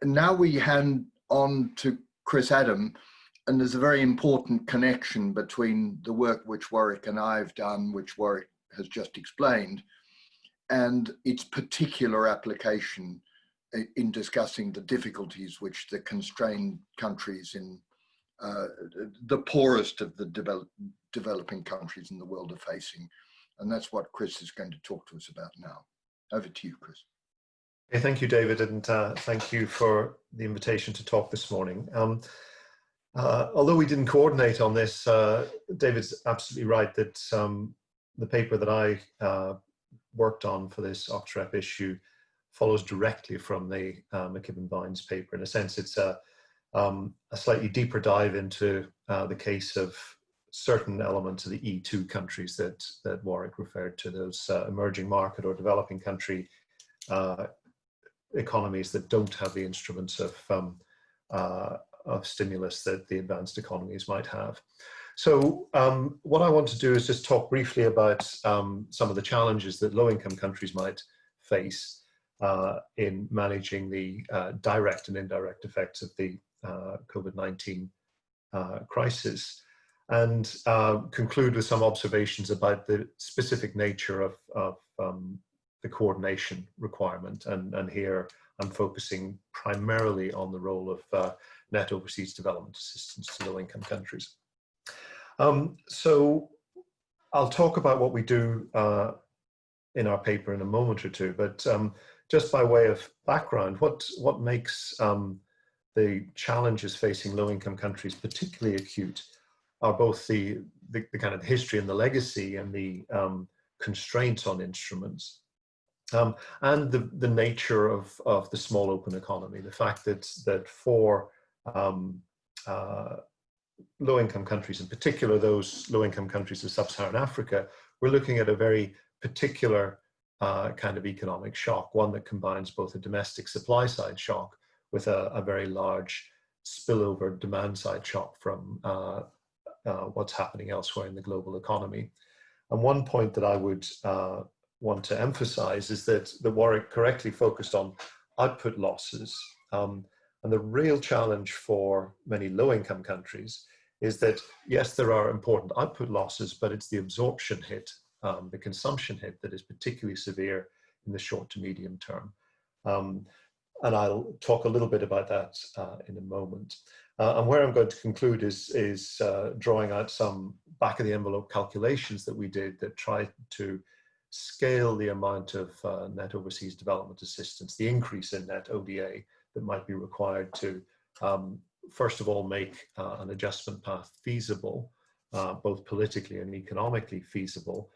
Now we hand on to Chris Adam, and there's a very important connection between the work which Warwick and I have done, which Warwick has just explained, and its particular application in discussing the difficulties which the constrained countries in the poorest of the developing countries in the world are facing. And that's what Chris is going to talk to us about now. Over to you, Chris. Okay, thank you, David, and thank you for the invitation to talk this morning. Although we didn't coordinate on this, David's absolutely right that the paper that I worked on for this OctRep issue follows directly from the McKibben-Vines paper. In a sense, it's a slightly deeper dive into the case of certain elements of the E2 countries that Warwick referred to, those emerging market or developing country economies that don't have the instruments of stimulus that the advanced economies might have. So what I want to do is just talk briefly about some of the challenges that low-income countries might face in managing the direct and indirect effects of the COVID-19 crisis, and conclude with some observations about the specific nature of the coordination requirement. And here I'm focusing primarily on the role of net overseas development assistance to low-income countries. So I'll talk about what we do in our paper in a moment or two, but just by way of background, what makes the challenges facing low-income countries particularly acute are both the kind of history and the legacy and the constraints on instruments, and the nature of the small open economy. The fact that for low-income countries, in particular those low-income countries of sub-Saharan Africa, we're looking at a very particular kind of economic shock, one that combines both a domestic supply side shock with a very large spillover demand side shock from what's happening elsewhere in the global economy. And one point that I would want to emphasize is that Warwick correctly focused on output losses. And the real challenge for many low-income countries is that, yes, there are important output losses, but it's the absorption hit, the consumption hit that is particularly severe in the short to medium term. And I'll talk a little bit about that in a moment. And where I'm going to conclude is drawing out some back of the envelope calculations that we did that try to scale the amount of net overseas development assistance, the increase in net ODA that might be required to, first of all, make an adjustment path feasible, both politically and economically feasible,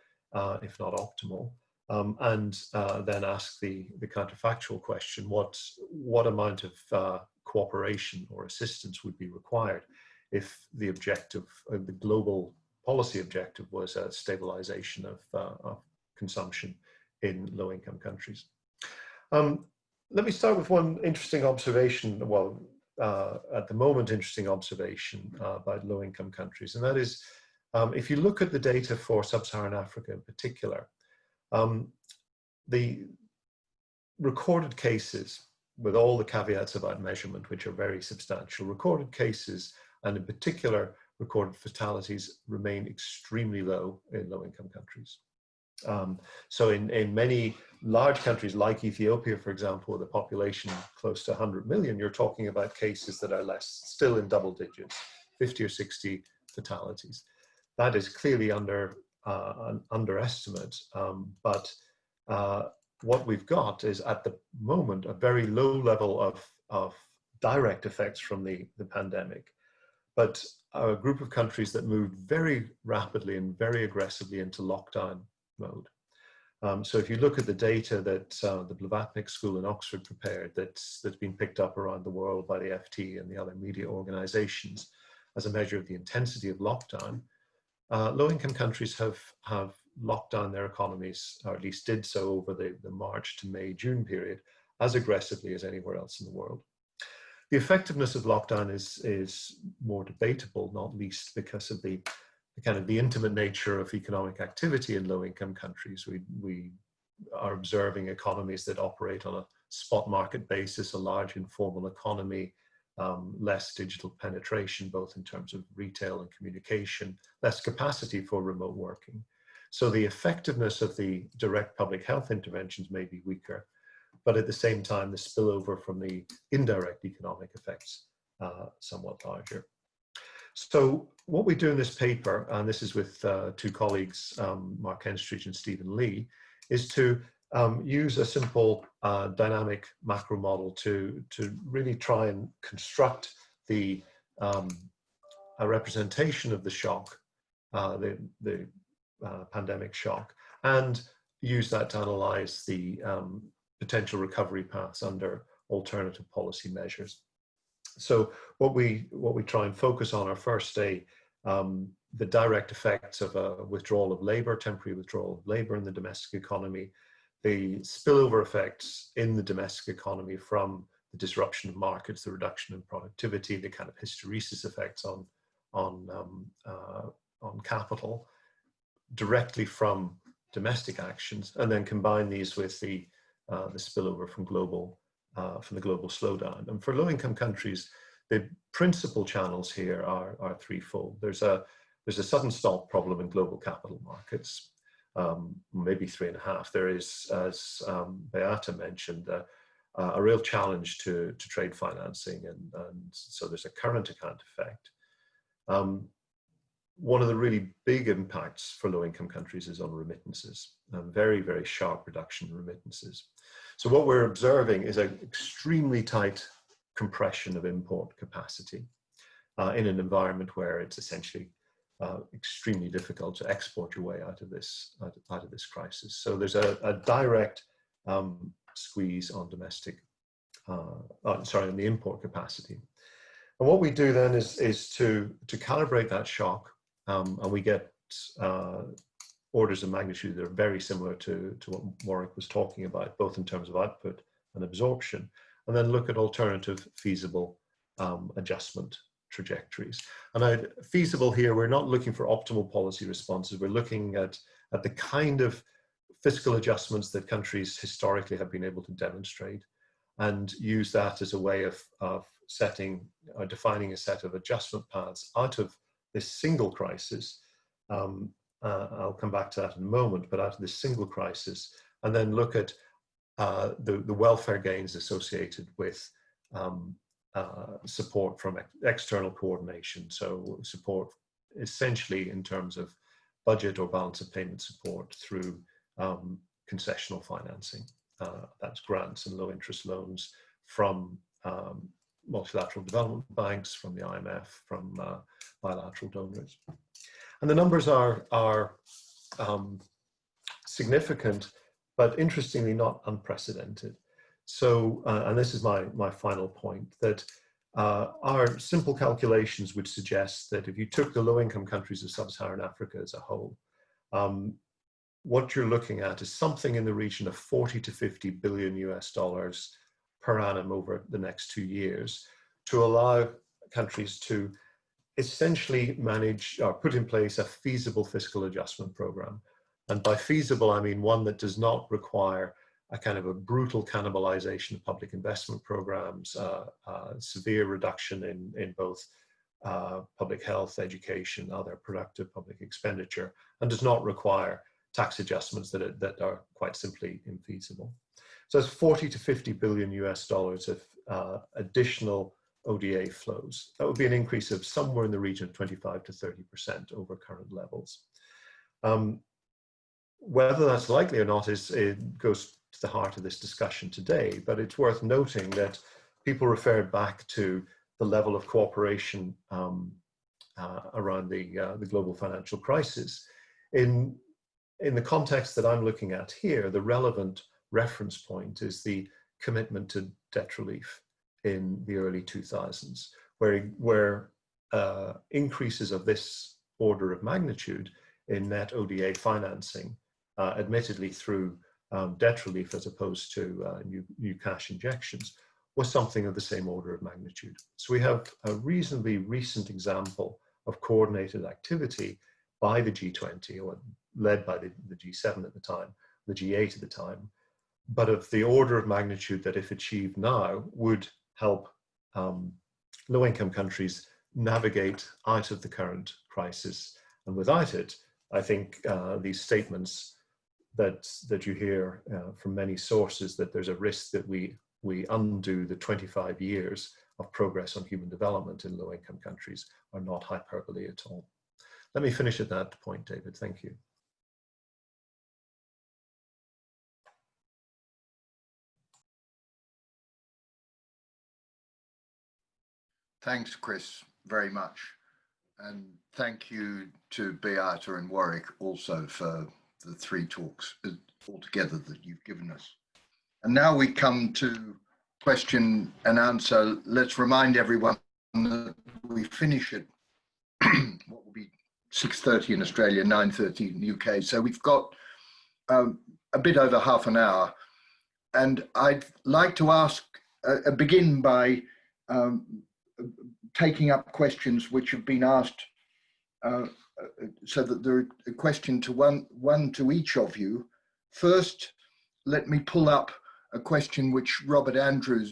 if not optimal. And then ask the counterfactual question, what amount of cooperation or assistance would be required if the objective, the global policy objective, was a stabilization of consumption in low-income countries. Let me start with one interesting observation, well, at the moment interesting observation about low-income countries, and that is, if you look at the data for sub-Saharan Africa in particular, the recorded cases, with all the caveats about measurement, which are very substantial, recorded cases and in particular, recorded fatalities remain extremely low in low-income countries. So in many large countries like Ethiopia, for example, with a population close to 100 million, you're talking about cases that are still in double digits, 50 or 60 fatalities. That is clearly an underestimate, but what we've got is at the moment a very low level of direct effects from the pandemic, but a group of countries that moved very rapidly and very aggressively into lockdown mode. So if you look at the data that the Blavatnik School in Oxford prepared, that's been picked up around the world by the FT and the other media organizations as a measure of the intensity of lockdown, low-income countries have locked down their economies, or at least did so over the March to May, June period, as aggressively as anywhere else in the world. The effectiveness of lockdown is more debatable, not least because of the intimate nature of economic activity in low-income countries. We are observing economies that operate on a spot market basis, a large informal economy, less digital penetration, both in terms of retail and communication, less capacity for remote working. So the effectiveness of the direct public health interventions may be weaker, but at the same time, the spillover from the indirect economic effects somewhat larger. So what we do in this paper, and this is with two colleagues, Mark Henstridge and Stephen Lee, is to use a simple dynamic macro model to really try and construct a representation of the shock, the pandemic shock, and use that to analyze the potential recovery paths under alternative policy measures. So what we try and focus on are first the direct effects of a withdrawal of labor, temporary withdrawal of labor in the domestic economy, the spillover effects in the domestic economy from the disruption of markets, the reduction in productivity, the kind of hysteresis effects on capital directly from domestic actions, and then combine these with the spillover from the global slowdown. And for low-income countries, the principal channels here are threefold. There's a sudden stop problem in global capital markets, maybe 3.5. There is, as Beata mentioned, a real challenge to trade financing, and so there's a current account effect. One of the really big impacts for low-income countries is on remittances, very, very sharp reduction in remittances. So what we're observing is an extremely tight compression of import capacity in an environment where it's essentially extremely difficult to export your way out of this crisis. So there's a direct squeeze on on the import capacity. And what we do then is to calibrate that shock, and we get orders of magnitude that are very similar to what Warwick was talking about, both in terms of output and absorption, and then look at alternative feasible adjustment trajectories. And feasible here, we're not looking for optimal policy responses. We're looking at the kind of fiscal adjustments that countries historically have been able to demonstrate, and use that as a way of setting or defining a set of adjustment paths out of this single crisis. I'll come back to that in a moment, but out of this single crisis, and then look at the welfare gains associated with support from external coordination. So support essentially in terms of budget or balance of payment support through concessional financing. That's grants and low interest loans from multilateral development banks, from the IMF, from bilateral donors. And the numbers are significant, but interestingly not unprecedented. So, and this is my final point, that our simple calculations would suggest that if you took the low-income countries of sub-Saharan Africa as a whole, what you're looking at is something in the region of 40 to 50 billion US dollars per annum over the next 2 years to allow countries to essentially manage or put in place a feasible fiscal adjustment program. And by feasible, I mean one that does not require a kind of a brutal cannibalization of public investment programs, severe reduction in both public health, education, other productive public expenditure, and does not require tax adjustments that are quite simply infeasible. So it's 40 to 50 billion US dollars of additional ODA flows. That would be an increase of somewhere in the region of 25 to 30% over current levels. Whether that's likely or not it goes to the heart of this discussion today, but it's worth noting that people referred back to the level of cooperation around the global financial crisis. In the context that I'm looking at here, the relevant reference point is the commitment to debt relief in the early 2000s, where increases of this order of magnitude in net ODA financing, admittedly through debt relief as opposed to new cash injections, was something of the same order of magnitude. So we have a reasonably recent example of coordinated activity by the G20, or led by the G7 at the time, the G8 at the time, but of the order of magnitude that, if achieved now, would help low-income countries navigate out of the current crisis. And without it, I think these statements that you hear from many sources, that there's a risk that we undo the 25 years of progress on human development in low-income countries, are not hyperbole at all. Let me finish at that point, David. Thank you. Thanks, Chris, very much. And thank you to Beata and Warwick also for the 3 talks altogether that you've given us. And now we come to question and answer. Let's remind everyone that we finish at what will be 6:30 in Australia, 9:30 in the UK. So we've got a bit over half an hour. And I'd like to begin by taking up questions which have been asked, so that there are a question to one to each of you. First, let me pull up a question which Andrew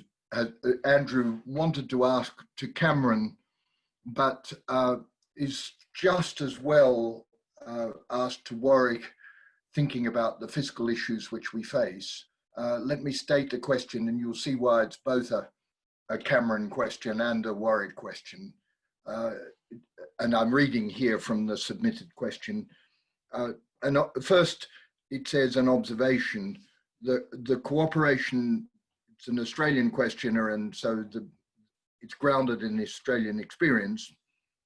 wanted to ask to Cameron, but is just as well asked to Warwick, thinking about the fiscal issues which we face. Let me state the question, and you'll see why it's both a Cameron question and a Warwick question. And I'm reading here from the submitted question. And first, it says an observation. The cooperation, it's an Australian questioner, and so it's grounded in Australian experience.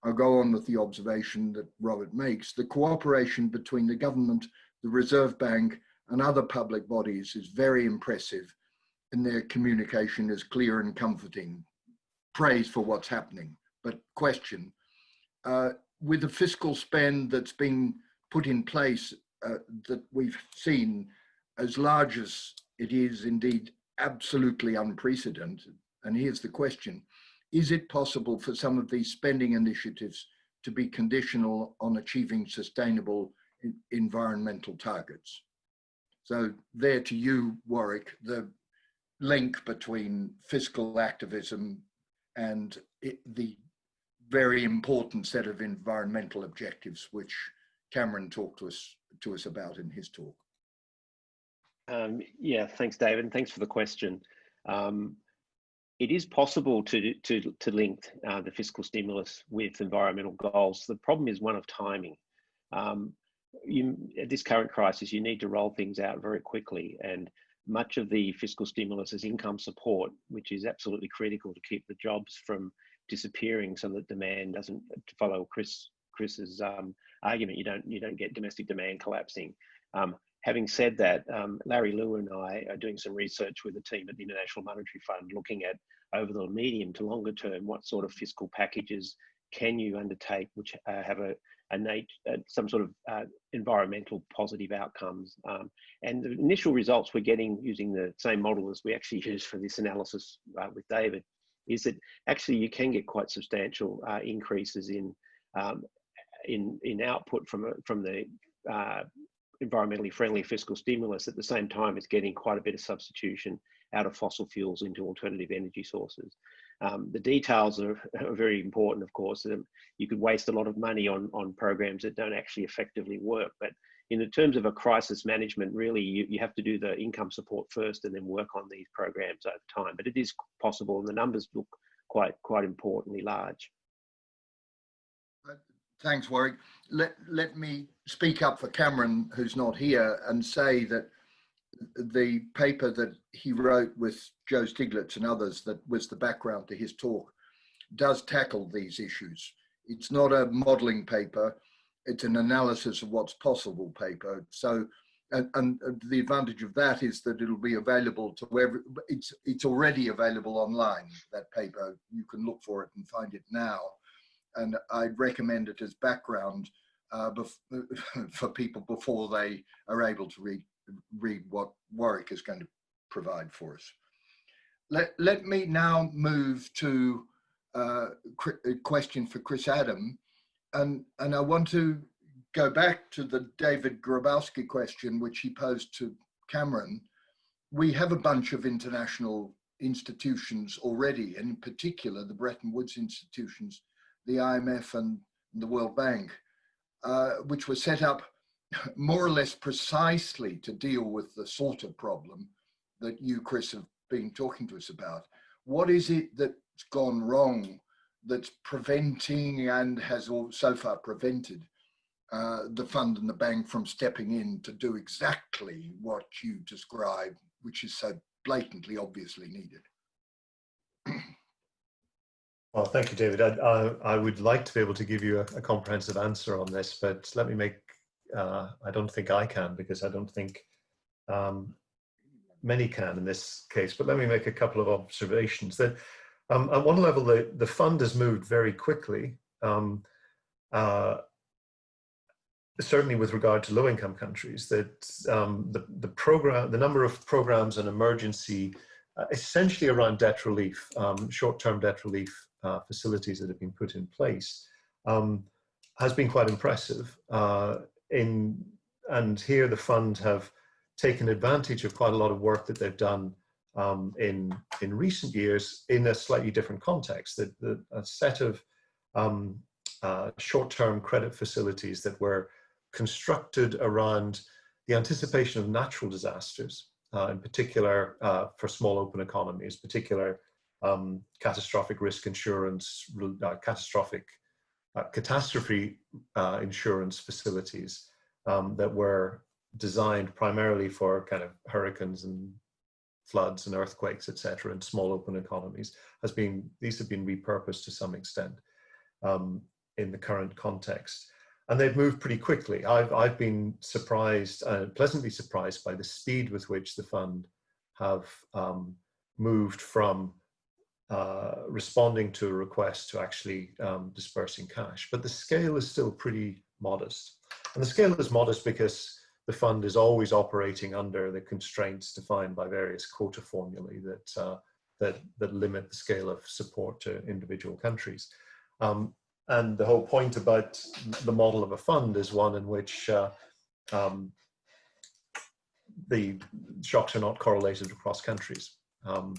I'll go on with the observation that Robert makes. The cooperation between the government, the Reserve Bank, and other public bodies is very impressive, and their communication is clear and comforting. Praise for what's happening. But question, with the fiscal spend that's been put in place, that we've seen, as large as it is, indeed absolutely unprecedented. And here's the question: is it possible for some of these spending initiatives to be conditional on achieving sustainable environmental targets? So there to you, Warwick, the link between fiscal activism and the very important set of environmental objectives, which Cameron talked to us about in his talk. Yeah, thanks, David, and thanks for the question. It is possible to link the fiscal stimulus with environmental goals. The problem is one of timing. At this current crisis, you need to roll things out very quickly, and much of the fiscal stimulus is income support, which is absolutely critical to keep the jobs from disappearing, so that demand doesn't, to follow Chris's argument, you don't get domestic demand collapsing. Having said that, Larry Liu and I are doing some research with the team at the International Monetary Fund, looking at, over the medium to longer term, what sort of fiscal packages can you undertake which have some sort of environmental positive outcomes. And the initial results we're getting using the same model as we actually used for this analysis with David is that actually you can get quite substantial increases in output from the environmentally friendly fiscal stimulus. At the same time, it's getting quite a bit of substitution out of fossil fuels into alternative energy sources. The details are very important, of course. You could waste a lot of money on programs that don't actually effectively work. But in terms of a crisis management, really, you have to do the income support first and then work on these programs over time. But it is possible, and the numbers look quite importantly large. Thanks, Warwick. Let me speak up for Cameron, who's not here, and say that the paper that he wrote with Joe Stiglitz and others, that was the background to his talk, does tackle these issues. It's not a modeling paper, it's an analysis of what's possible paper. So, and the advantage of that is that it'll be available to it's already available online, that paper. You can look for it and find it now. And I'd recommend it as background for people before they are able to read what Warwick is going to provide for us. Let me now move to a question for Chris Adam. And I want to go back to the David Grabowski question, which he posed to Cameron. We have a bunch of international institutions already, and in particular, the Bretton Woods institutions, the IMF and the World Bank, which were set up more or less precisely to deal with the sort of problem that you, Chris, have been talking to us about. What is it that's gone wrong that's preventing and has so far prevented the fund and the bank from stepping in to do exactly what you described, which is so blatantly, obviously needed? Well, thank you, David. I would like to be able to give you a comprehensive answer on this, but let me make, I don't think I can, because I don't think many can in this case, but let me make a couple of observations. That at one level, the fund has moved very quickly, certainly with regard to low-income countries, that the number of programs and emergency, essentially around debt relief, short-term debt relief facilities that have been put in place, has been quite impressive. And here the fund have taken advantage of quite a lot of work that they've done in recent years in a slightly different context. That a set of short-term credit facilities that were constructed around the anticipation of natural disasters, in particular for small open economies, particular catastrophic risk insurance, catastrophe insurance facilities that were designed primarily for kind of hurricanes and floods and earthquakes, etc., and small open economies. These have been repurposed to some extent in the current context. And they've moved pretty quickly. I've been surprised, pleasantly surprised by the speed with which the fund have moved from responding to a request to actually dispersing cash. But the scale is still pretty modest. And the scale is modest because the fund is always operating under the constraints defined by various quota formulae that limit the scale of support to individual countries. And the whole point about the model of a fund is one in which the shocks are not correlated across countries to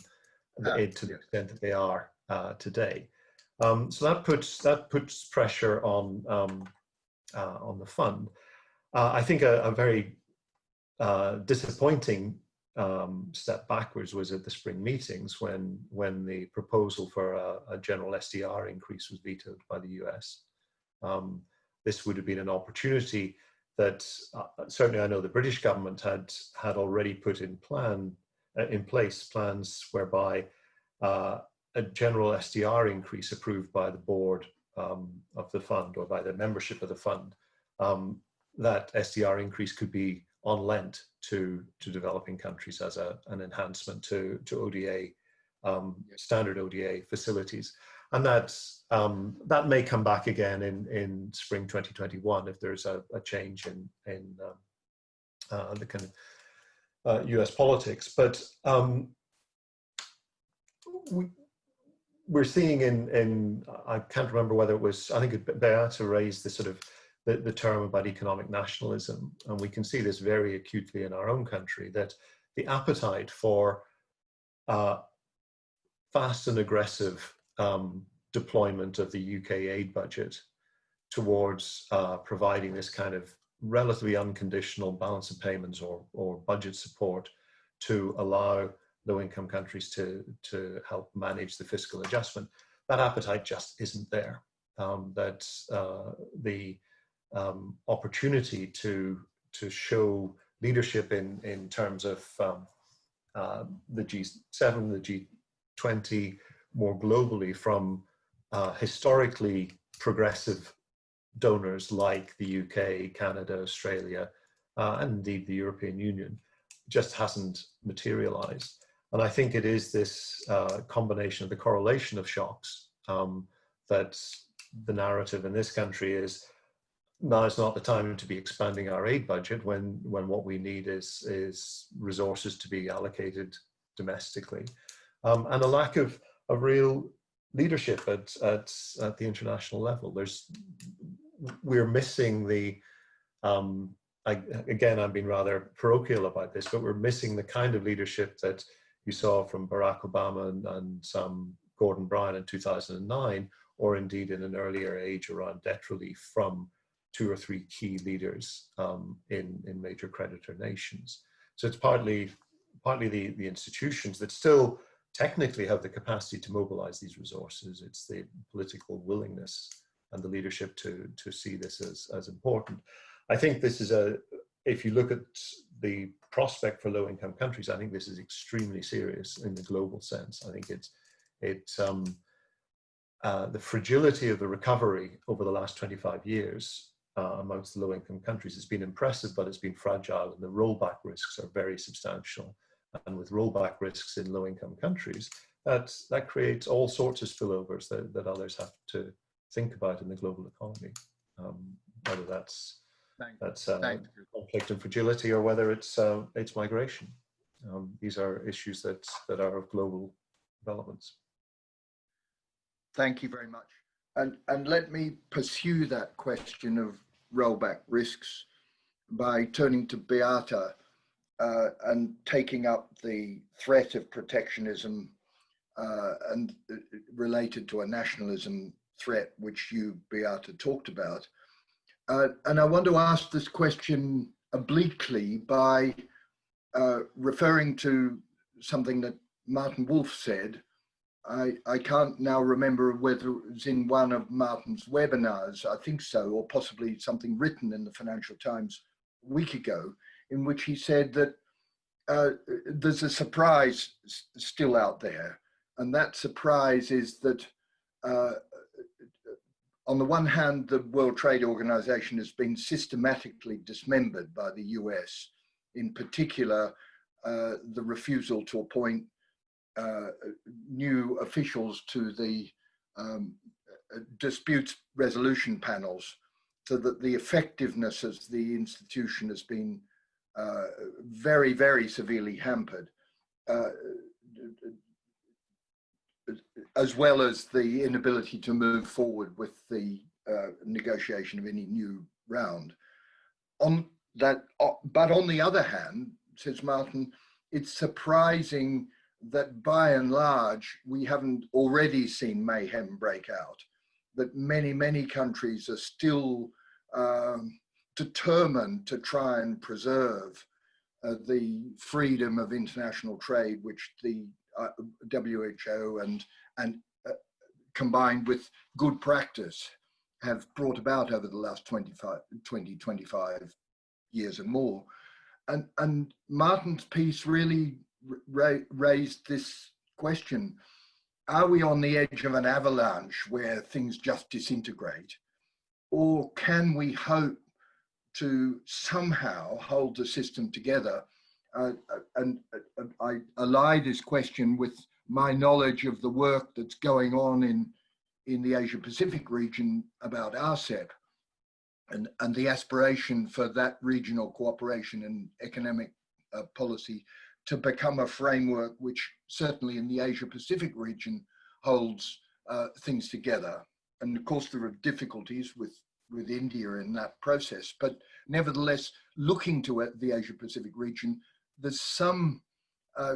the extent that they are today. So that puts pressure on the fund. I think a very disappointing step backwards was at the spring meetings when the proposal for a general SDR increase was vetoed by the US. This would have been an opportunity that certainly I know the British government had already put in place plans whereby a general SDR increase approved by the board of the fund or by the membership of the fund, that SDR increase could be on lent to developing countries as an enhancement to ODA, standard ODA facilities. And that may come back again in spring 2021 if there's a change in the kind of US politics. But we're seeing in I can't remember whether it was, I think Beata raised the sort of the term about economic nationalism, and we can see this very acutely in our own country, that the appetite for fast and aggressive deployment of the UK aid budget towards providing this kind of relatively unconditional balance of payments or budget support to allow low-income countries to help manage the fiscal adjustment. That appetite just isn't there. The opportunity to show leadership in terms of the G7, the G20, more globally from historically progressive donors like the UK, Canada, Australia, and indeed the European Union just hasn't materialized. And I think it is this combination of the correlation of shocks that the narrative in this country is, now is not the time to be expanding our aid budget when what we need is resources to be allocated domestically, and a lack of real leadership at the international level. We're missing the, again, I've been rather parochial about this, but we're missing the kind of leadership that you saw from Barack Obama and Gordon Brown in 2009, or indeed in an earlier age around debt relief from 2 or 3 key leaders in major creditor nations. So it's partly the institutions that still technically have the capacity to mobilize these resources. It's the political willingness and the leadership to see this as important. I think this is if you look at the prospect for low-income countries, I think this is extremely serious in the global sense. I think the fragility of the recovery over the last 25 years amongst the low-income countries has been impressive, but it's been fragile, and the rollback risks are very substantial. And with rollback risks in low-income countries, that creates all sorts of spillovers that others have to think about in the global economy, whether that's conflict and fragility, or whether it's migration. These are issues that are of global relevance. Thank you very much. And let me pursue that question of rollback risks by turning to Beata and taking up the threat of protectionism and related to a nationalism threat, which you, Beata, talked about. And I want to ask this question obliquely by referring to something that Martin Wolf said. I can't now remember whether it was in one of Martin's webinars, I think so, or possibly something written in the Financial Times a week ago, in which he said that there's a surprise still out there. And that surprise is that on the one hand, the World Trade Organization has been systematically dismembered by the US, in particular, the refusal to appoint new officials to the disputes resolution panels, so that the effectiveness of the institution has been very, very severely hampered, as well as the inability to move forward with the negotiation of any new round. But on the other hand, says Martin, it's surprising that by and large, we haven't already seen mayhem break out, that many, many countries are still determined to try and preserve the freedom of international trade, which the WHO and combined with good practice have brought about over the last 25 years and more. And Martin's piece really raised this question: are we on the edge of an avalanche where things just disintegrate, or can we hope to somehow hold the system together? And I ally this question with my knowledge of the work that's going on in the Asia Pacific region about RCEP and the aspiration for that regional cooperation and economic policy to become a framework which certainly in the Asia Pacific region holds things together. And of course there are difficulties with India in that process, but nevertheless, looking to the Asia Pacific region, there's some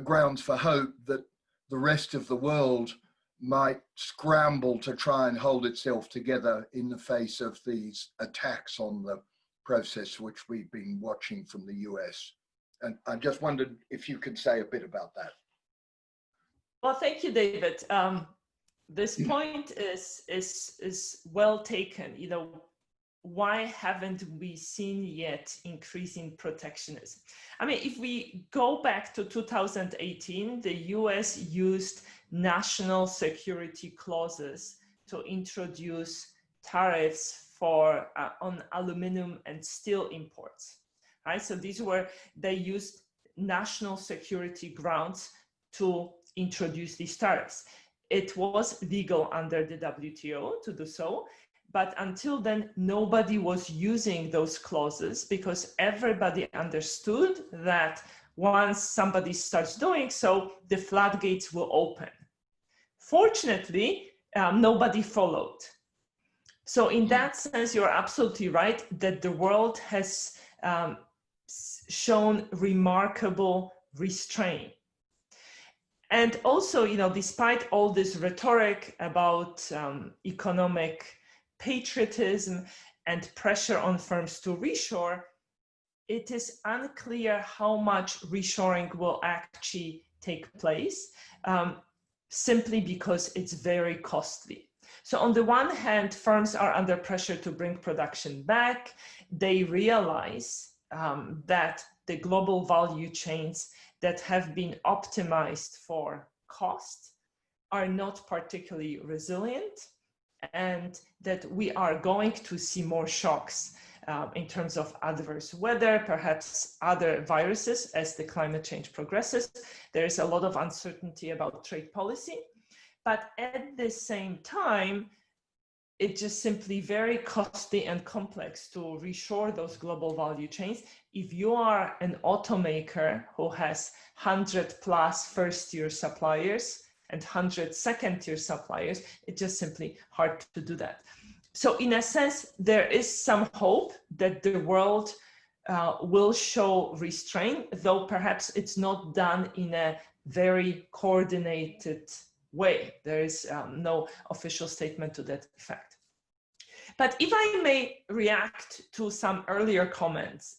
grounds for hope that the rest of the world might scramble to try and hold itself together in the face of these attacks on the process which we've been watching from the US. And I just wondered if you could say a bit about that. Well, thank you, David. This point is well taken. You know, why haven't we seen yet increasing protectionism? I mean, if we go back to 2018, the US used national security clauses to introduce tariffs for on aluminum and steel imports, right? So they used national security grounds to introduce these tariffs. It was legal under the WTO to do so, but until then, nobody was using those clauses because everybody understood that once somebody starts doing so, the floodgates will open. Fortunately, nobody followed. So in that sense, you're absolutely right that the world has shown remarkable restraint. And also, you know, despite all this rhetoric about economic patriotism and pressure on firms to reshore, it is unclear how much reshoring will actually take place, simply because it's very costly. So on the one hand, firms are under pressure to bring production back. They realize that the global value chains that have been optimized for cost are not particularly resilient, and that we are going to see more shocks in terms of adverse weather, perhaps other viruses as the climate change progresses. There is a lot of uncertainty about trade policy, but at the same time, it's just simply very costly and complex to reshore those global value chains. If you are an automaker who has 100+ first-tier suppliers and 100 second-tier suppliers, it's just simply hard to do that. So in a sense, there is some hope that the world will show restraint, though perhaps it's not done in a very coordinated way. There is no official statement to that effect. But if I may react to some earlier comments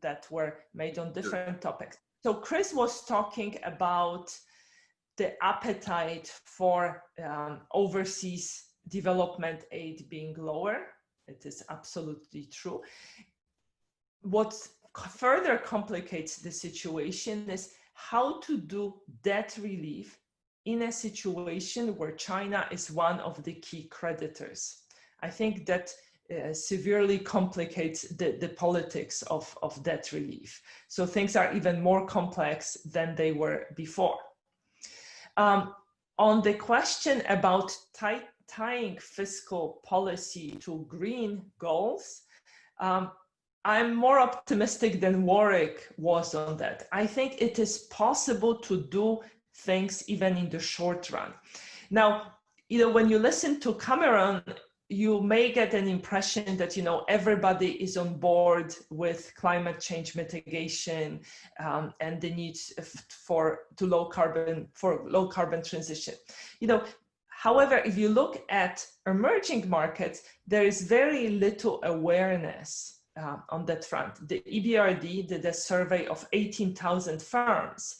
that were made on different topics. So Chris was talking about the appetite for overseas development aid being lower. It is absolutely true. What further complicates the situation is how to do debt relief in a situation where China is one of the key creditors. I think that severely complicates the politics of debt relief. So things are even more complex than they were before. On the question about tying fiscal policy to green goals, I'm more optimistic than Warwick was on that. I think it is possible to do things even in the short run. Now, you know, when you listen to Cameron, you may get an impression that, you know, everybody is on board with climate change mitigation and the need for low carbon transition. You know, however, if you look at emerging markets, there is very little awareness on that front. The EBRD did a survey of 18,000 firms,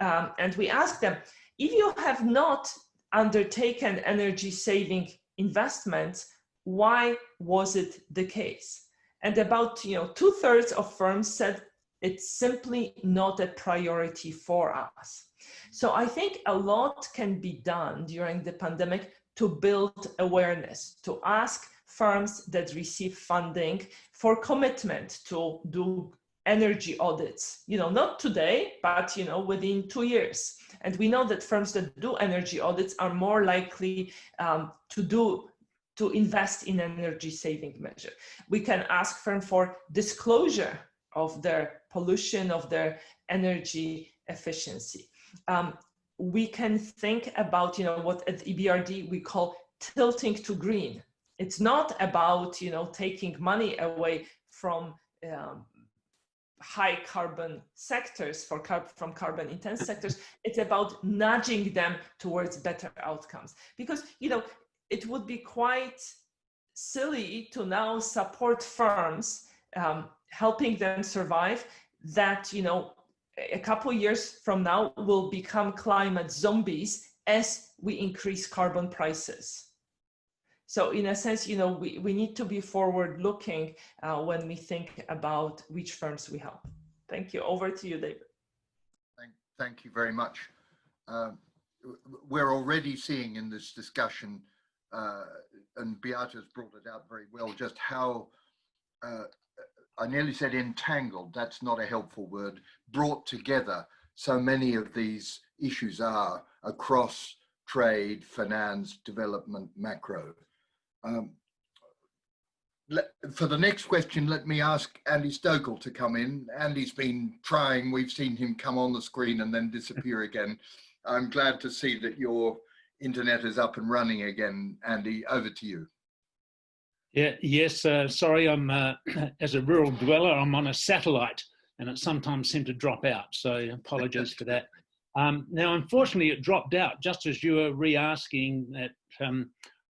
and we asked them, if you have not undertaken energy saving investments, why was it the case? And about 2/3 of firms said it's simply not a priority for us. So I think a lot can be done during the pandemic to build awareness, to ask firms that receive funding for commitment to do energy audits, not today, but within 2 years. And we know that firms that do energy audits are more likely to invest in energy saving measure. We can ask firms for disclosure of their pollution, of their energy efficiency. We can think about what at EBRD we call tilting to green. It's not about taking money away from high carbon sectors, from carbon intense sectors. It's about nudging them towards better outcomes, because it would be quite silly to now support firms, helping them survive, that a couple years from now will become climate zombies as we increase carbon prices. So in a sense, we need to be forward looking when we think about which firms we help. Thank you. Over to you, David. Thank you very much. We're already seeing in this discussion, and Beata's brought it out very well, just how, I nearly said entangled, that's not a helpful word, brought together so many of these issues are across trade, finance, development, macro. For the next question, let me ask Andy Stokel to come in. Andy's been trying, we've seen him come on the screen and then disappear again. I'm glad to see that your internet is up and running again. Andy, over to you. Yeah, yes, sorry, I'm, as a rural dweller, I'm on a satellite and it sometimes seems to drop out, so apologies for that. Now, unfortunately, it dropped out just as you were re-asking that,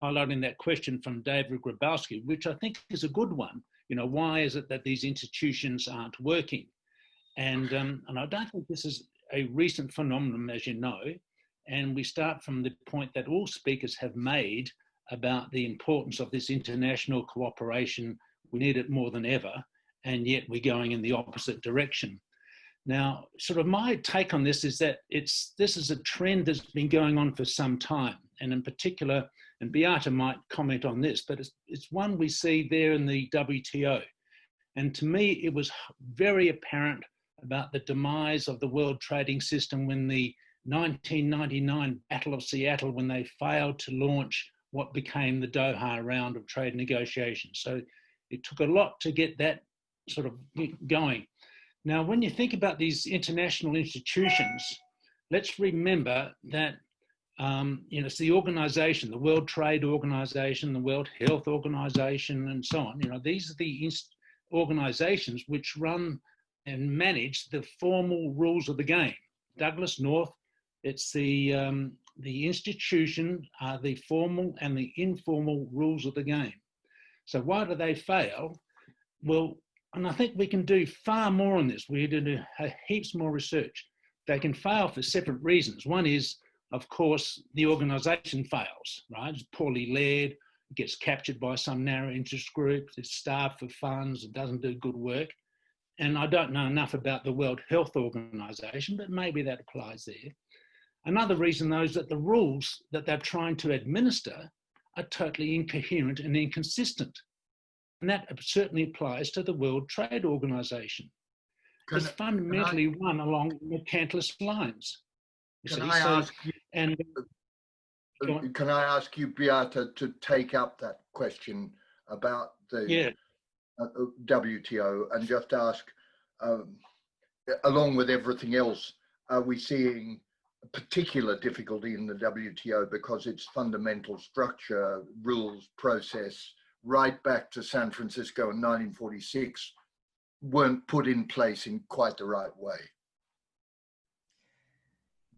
highlighting that question from David Grabowski, which I think is a good one. Why is it that these institutions aren't working? And I don't think this is a recent phenomenon, as you know, and we start from the point that all speakers have made about the importance of this international cooperation. We need it more than ever, and yet we're going in the opposite direction. Now, sort of my take on this is that this is a trend that's been going on for some time, and in particular, and Beata might comment on this, but it's one we see there in the WTO. And to me, it was very apparent about the demise of the world trading system when the 1999 Battle of Seattle, when they failed to launch what became the Doha round of trade negotiations. So it took a lot to get that sort of going. Now, when you think about these international institutions, let's remember that it's the organization, the World Trade Organization, the World Health Organization, and so on. These are the organizations which run and manage the formal rules of the game. Douglas North, it's the institution, the formal and the informal rules of the game. So why do they fail? Well, and I think we can do far more on this. We need to do heaps more research. They can fail for separate reasons. One is, of course, the organisation fails, right? It's poorly led, it gets captured by some narrow interest group, it's starved for funds, it doesn't do good work. And I don't know enough about the World Health Organization, but maybe that applies there. Another reason, though, is that the rules that they're trying to administer are totally incoherent and inconsistent. And that certainly applies to the World Trade Organization. It's fundamentally run along mercantilist lines. Can I ask you, Beata, to take up that question about the WTO and just ask, along with everything else, are we seeing a particular difficulty in the WTO because its fundamental structure, rules, process, right back to San Francisco in 1946, weren't put in place in quite the right way?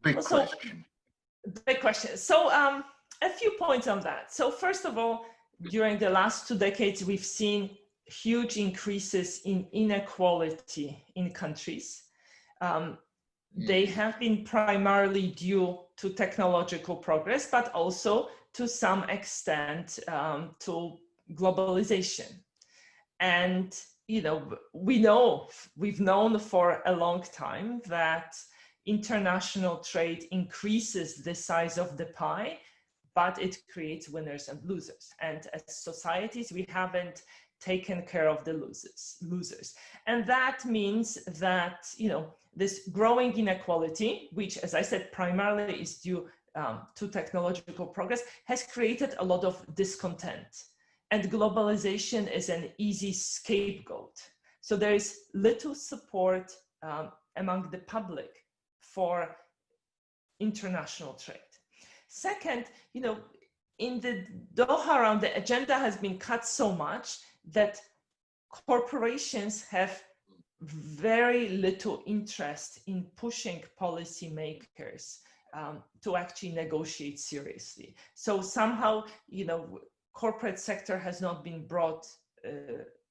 Big question. Big question. So a few points on that. So first of all, during the last 2 decades, we've seen huge increases in inequality in countries. They have been primarily due to technological progress, but also to some extent to globalization. And we've known for a long time that international trade increases the size of the pie, but it creates winners and losers. And as societies, we haven't taken care of the losers. And that means that, this growing inequality, which, as I said, primarily is due to technological progress, has created a lot of discontent. And globalization is an easy scapegoat. So there is little support among the public for international trade. Second, in the Doha round, the agenda has been cut so much that corporations have very little interest in pushing policymakers to actually negotiate seriously. So somehow, you know, corporate sector has not been brought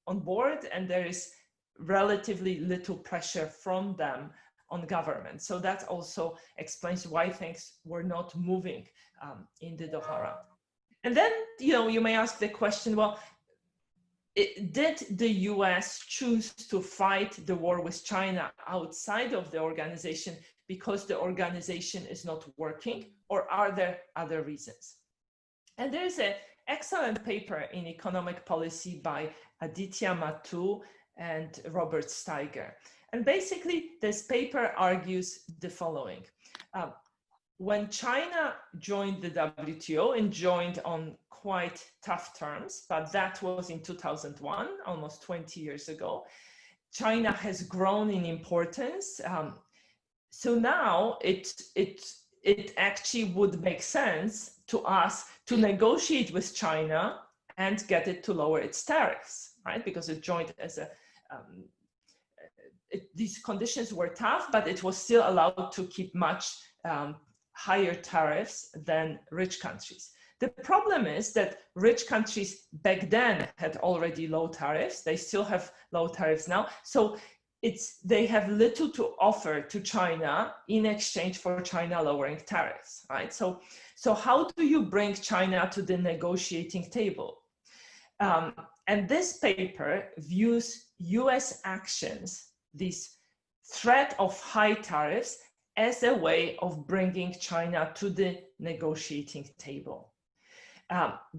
on board, and there is relatively little pressure from them on government. So that also explains why things were not moving in the Doha round. And then, you know, you may ask the question, well, did the US choose to fight the war with China outside of the organization because the organization is not working, or are there other reasons? And there's an excellent paper in economic policy by Aditya Mattu and Robert Steiger. And basically, this paper argues the following. When China joined the WTO and joined on quite tough terms, but that was in 2001, almost 20 years ago, China has grown in importance. So now it actually would make sense to us to negotiate with China and get it to lower its tariffs, right? Because it joined as a, these conditions were tough, but it was still allowed to keep much higher tariffs than rich countries. The problem is that rich countries back then had already low tariffs. They still have low tariffs now. So they have little to offer to China in exchange for China lowering tariffs, right? So how do you bring China to the negotiating table? And this paper views US actions, this threat of high tariffs, as a way of bringing China to the negotiating table.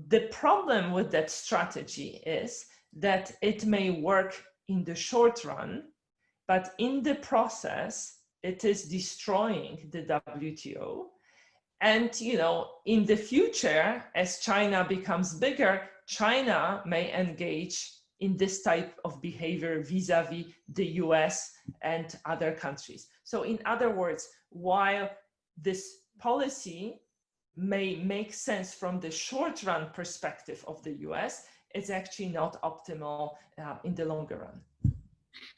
The problem with that strategy is that it may work in the short run, but in the process, it is destroying the WTO. And, you know, in the future, as China becomes bigger, China may engage in this type of behavior vis-a-vis the US and other countries. So in other words, while this policy may make sense from the short run perspective of the US, it's actually not optimal in the longer run.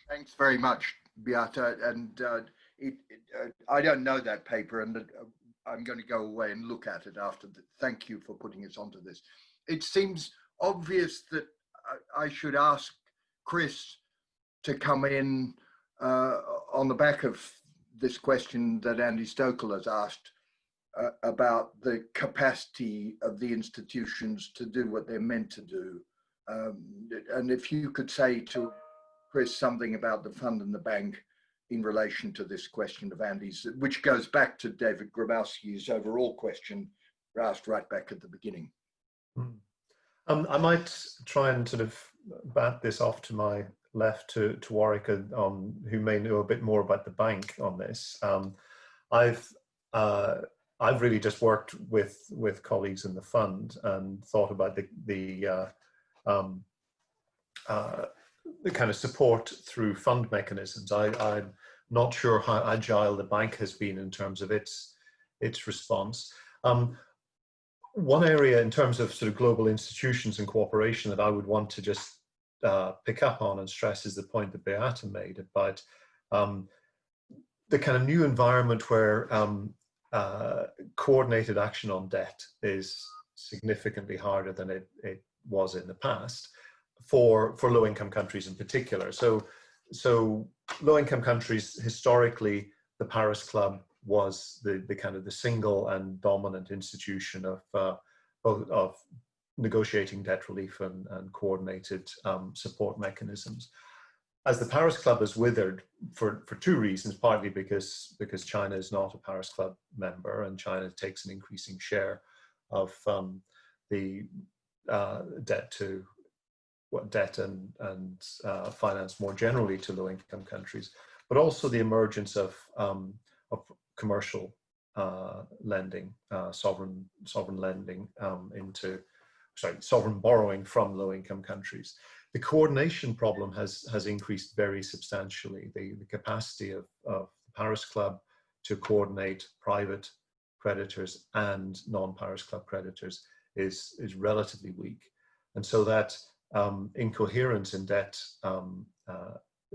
Thanks very much, Beata. And I don't know that paper, and I'm going to go away and look at it after. Thank you for putting us onto this. It seems obvious that I should ask Chris to come in on the back of this question that Andy Stokel has asked about the capacity of the institutions to do what they're meant to do. And if you could say to Chris something about the fund and the bank in relation to this question of Andy's, which goes back to David Grabowski's overall question asked right back at the beginning. I might try and sort of bat this off to my left to Warwick, who may know a bit more about the bank on this. I've really just worked with colleagues in the fund and thought about the kind of support through fund mechanisms. I'm not sure how agile the bank has been in terms of its response. One area in terms of sort of global institutions and cooperation that I would want to just pick up on and stress is the point that Beata made about the kind of new environment where coordinated action on debt is significantly harder than it was in the past for low-income countries in particular. So low-income countries, historically, the Paris Club was the kind of the single and dominant institution of negotiating debt relief and coordinated support mechanisms. As the Paris Club has withered for two reasons, partly because China is not a Paris Club member and China takes an increasing share of the debt and finance more generally to low-income countries, but also the emergence of commercial lending, sovereign lending sovereign borrowing from low-income countries. The coordination problem has increased very substantially. The capacity of the Paris Club to coordinate private creditors and non-Paris Club creditors is relatively weak. And so that incoherence in debt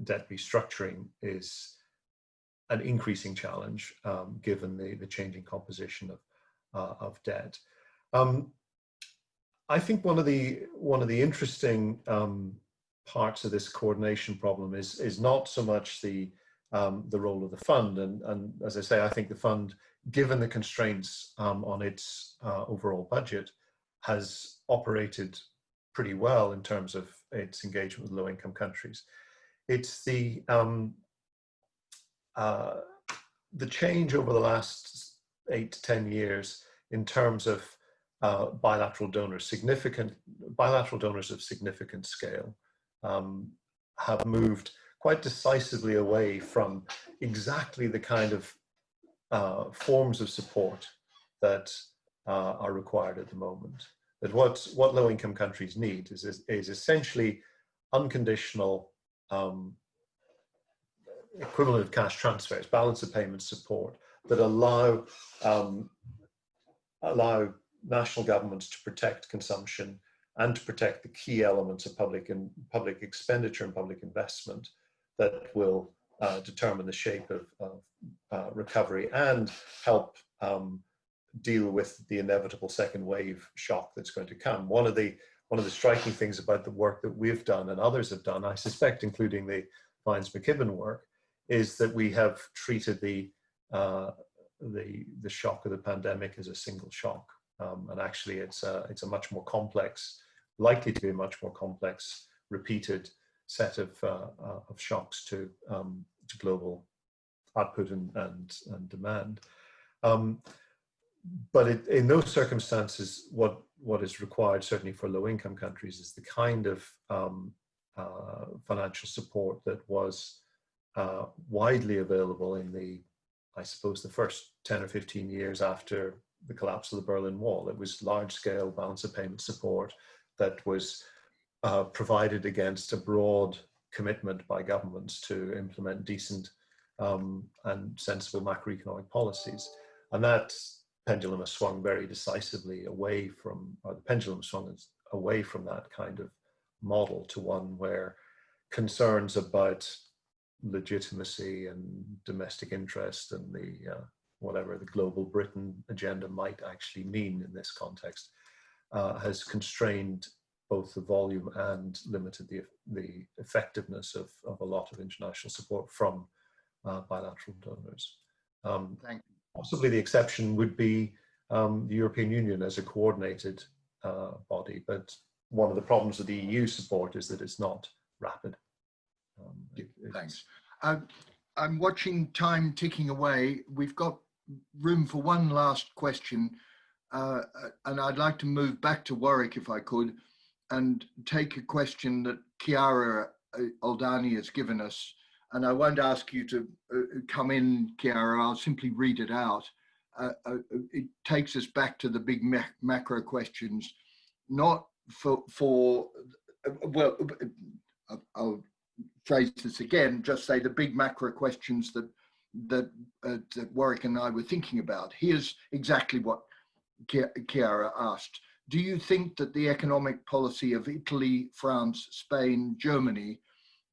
debt restructuring is an increasing challenge given the changing composition of debt. I think one of the interesting parts of this coordination problem is not so much the role of the fund, and as I say, I think the fund, given the constraints on its overall budget, has operated pretty well in terms of its engagement with low-income countries. It's the change over the last 8 to 10 years in terms of bilateral donors, bilateral donors of significant scale, have moved quite decisively away from exactly the kind of forms of support that are required at the moment. That what low-income countries need is essentially unconditional equivalent of cash transfers, balance of payment support that allow national governments to protect consumption and to protect the key elements of public expenditure and public investment that will determine the shape of recovery and help deal with the inevitable second wave shock that's going to come. One of the striking things about the work that we've done and others have done, I suspect, including the Vines-McKibben work, is that we have treated the shock of the pandemic as a single shock, and actually it's a much more complex, likely to be a much more complex, repeated set of shocks to global output and demand. But in those circumstances, what is required, certainly for low-income countries, is the kind of financial support that was widely available in I suppose, the first 10 or 15 years after the collapse of the Berlin Wall. It was large-scale balance of payment support that was provided against a broad commitment by governments to implement decent and sensible macroeconomic policies. And that pendulum has swung very decisively away from, or the pendulum swung away from that kind of model to one where concerns about legitimacy and domestic interest and whatever the global Britain agenda might actually mean in this context has constrained both the volume and limited the effectiveness of a lot of international support from bilateral donors. Possibly the exception would be the European Union as a coordinated body, but one of the problems with the EU support is that it's not rapid. Thanks. I'm watching time ticking away. We've got room for one last question, and I'd like to move back to Warwick if I could, and take a question that Chiara Oldani has given us. And I won't ask you to come in, Chiara, I'll simply read it out. It takes us back to the big macro questions, not well, I'll phrase this again, just say the big macro questions that Warwick and I were thinking about. Here's exactly what Chiara asked. Do you think that the economic policy of Italy, France, Spain, Germany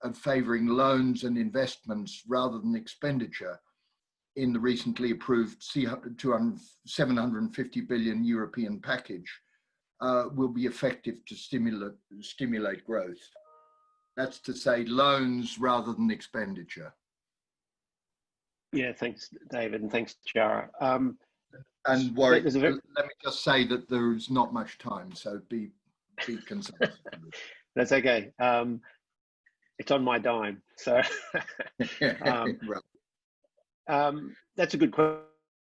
of favouring loans and investments rather than expenditure in the recently approved 750 billion European package will be effective to stimulate growth? That's to say loans rather than expenditure. Yeah, thanks, David, and thanks, Chiara. And Warwick, let me just say that there is not much time, so be concise. That's okay. It's on my dime, so that's a good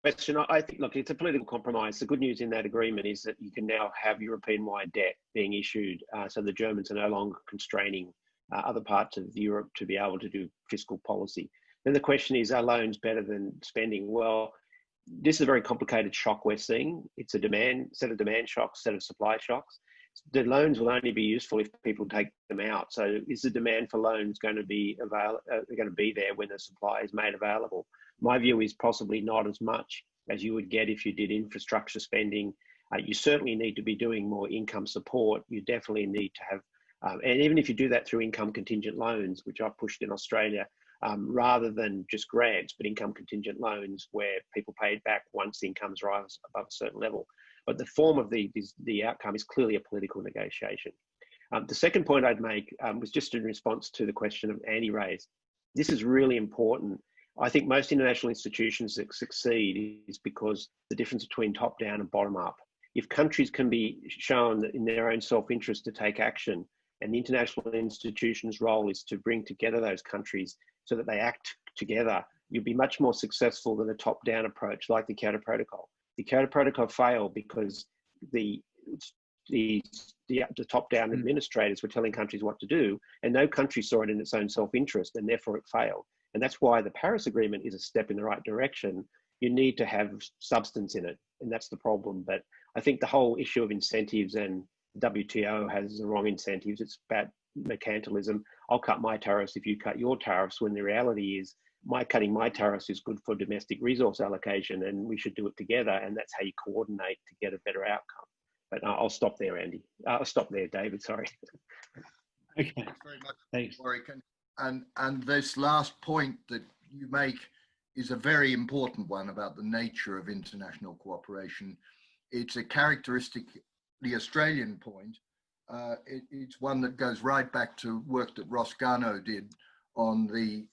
question. I think, look, it's a political compromise. The good news in that agreement is that you can now have European-wide debt being issued, so the Germans are no longer constraining other parts of Europe to be able to do fiscal policy. Then the question is, are loans better than spending? Well, this is a very complicated shock we're seeing. It's a set of demand shocks, set of supply shocks. The loans will only be useful if people take them out. So is the demand for loans going to be there when the supply is made available? My view is possibly not as much as you would get if you did infrastructure spending. You certainly need to be doing more income support. You definitely need to have And even if you do that through income contingent loans, which I've pushed in Australia, rather than just grants, but income contingent loans where people pay it back once the incomes rise above a certain level. But the form of the outcome is clearly a political negotiation. The second point I'd make was just in response to the question of Andy raised. This is really important. I think most international institutions that succeed is because the difference between top down and bottom up. If countries can be shown that in their own self-interest to take action, and the international institution's role is to bring together those countries so that they act together, you'll be much more successful than a top-down approach like the Kyoto Protocol. The Kyoto Protocol failed because the top-down administrators were telling countries what to do, and no country saw it in its own self-interest, and therefore it failed. And that's why the Paris Agreement is a step in the right direction. You need to have substance in it, and that's the problem. But I think the whole issue of incentives, and WTO has the wrong incentives. It's about mercantilism. I'll cut my tariffs if you cut your tariffs, when the reality is cutting my tariffs is good for domestic resource allocation, and we should do it together, and that's how you coordinate to get a better outcome. But I'll stop there, Andy. I'll stop there, David, sorry. Okay. Thanks very much, Thanks. Warwick. And this last point that you make is a very important one about the nature of international cooperation. It's a characteristic, the Australian point. It's one that goes right back to work that Ross Garnaut did on the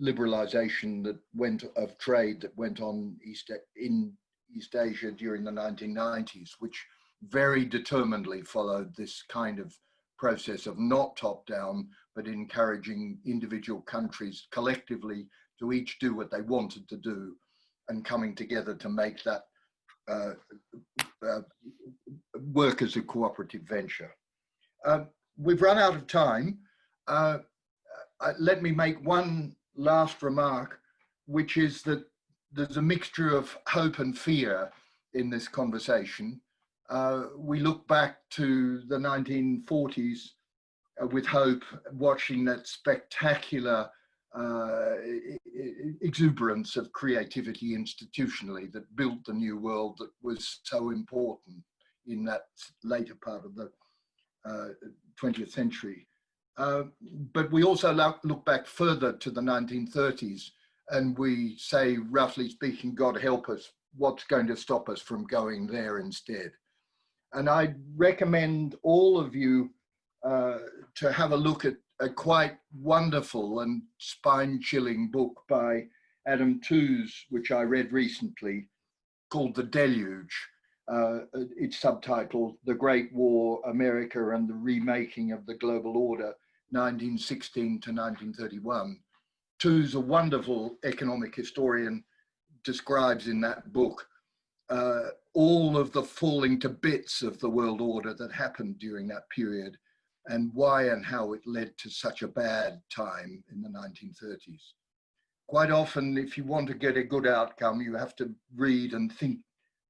liberalisation of trade that went on in East Asia during the 1990s, which very determinedly followed this kind of process of not top-down, but encouraging individual countries collectively to each do what they wanted to do and coming together to make that work as a cooperative venture. We've run out of time. Let me make one last remark, which is that there's a mixture of hope and fear in this conversation. We look back to the 1940s with hope, watching that spectacular exuberance of creativity institutionally that built the new world that was so important in that later part of the 20th century. But we also look back further to the 1930s, and we say, roughly speaking, God help us, what's going to stop us from going there instead? And I recommend all of you to have a look at a quite wonderful and spine-chilling book by Adam Tooze, which I read recently, called The Deluge. It's subtitled The Great War, America and the Remaking of the Global Order, 1916 to 1931. Tooze, a wonderful economic historian, describes in that book all of the falling to bits of the world order that happened during that period, and why and how it led to such a bad time in the 1930s. Quite often, if you want to get a good outcome, you have to read and think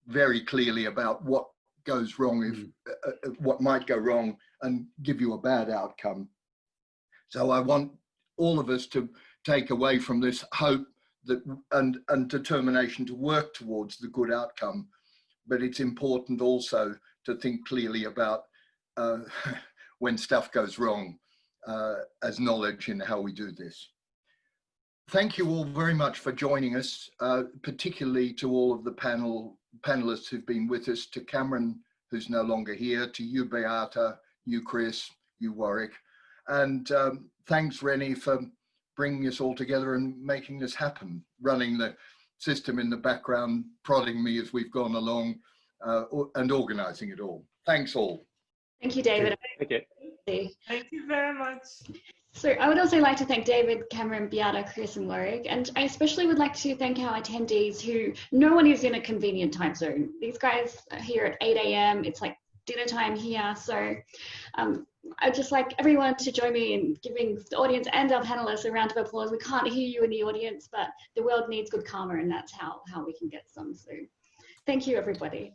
very clearly about what goes wrong, what might go wrong and give you a bad outcome. So I want all of us to take away from this hope that and determination to work towards the good outcome. But it's important also to think clearly about when stuff goes wrong as knowledge in how we do this. Thank you all very much for joining us, particularly to all of the panelists who've been with us, to Cameron, who's no longer here, to you, Beata, you, Chris, you, Warwick. And thanks, Rennie, for bringing us all together and making this happen, running the system in the background, prodding me as we've gone along, and organising it all. Thanks all. Thank you, David. Okay. Thank you very much. So I would also like to thank David, Cameron, Beata, Chris and Warwick, and I especially would like to thank our attendees who, no one is in a convenient time zone. These guys are here at 8 a.m. It's like dinner time here. So I'd just like everyone to join me in giving the audience and our panelists a round of applause. We can't hear you in the audience, but the world needs good karma, and that's how we can get some. So thank you, everybody.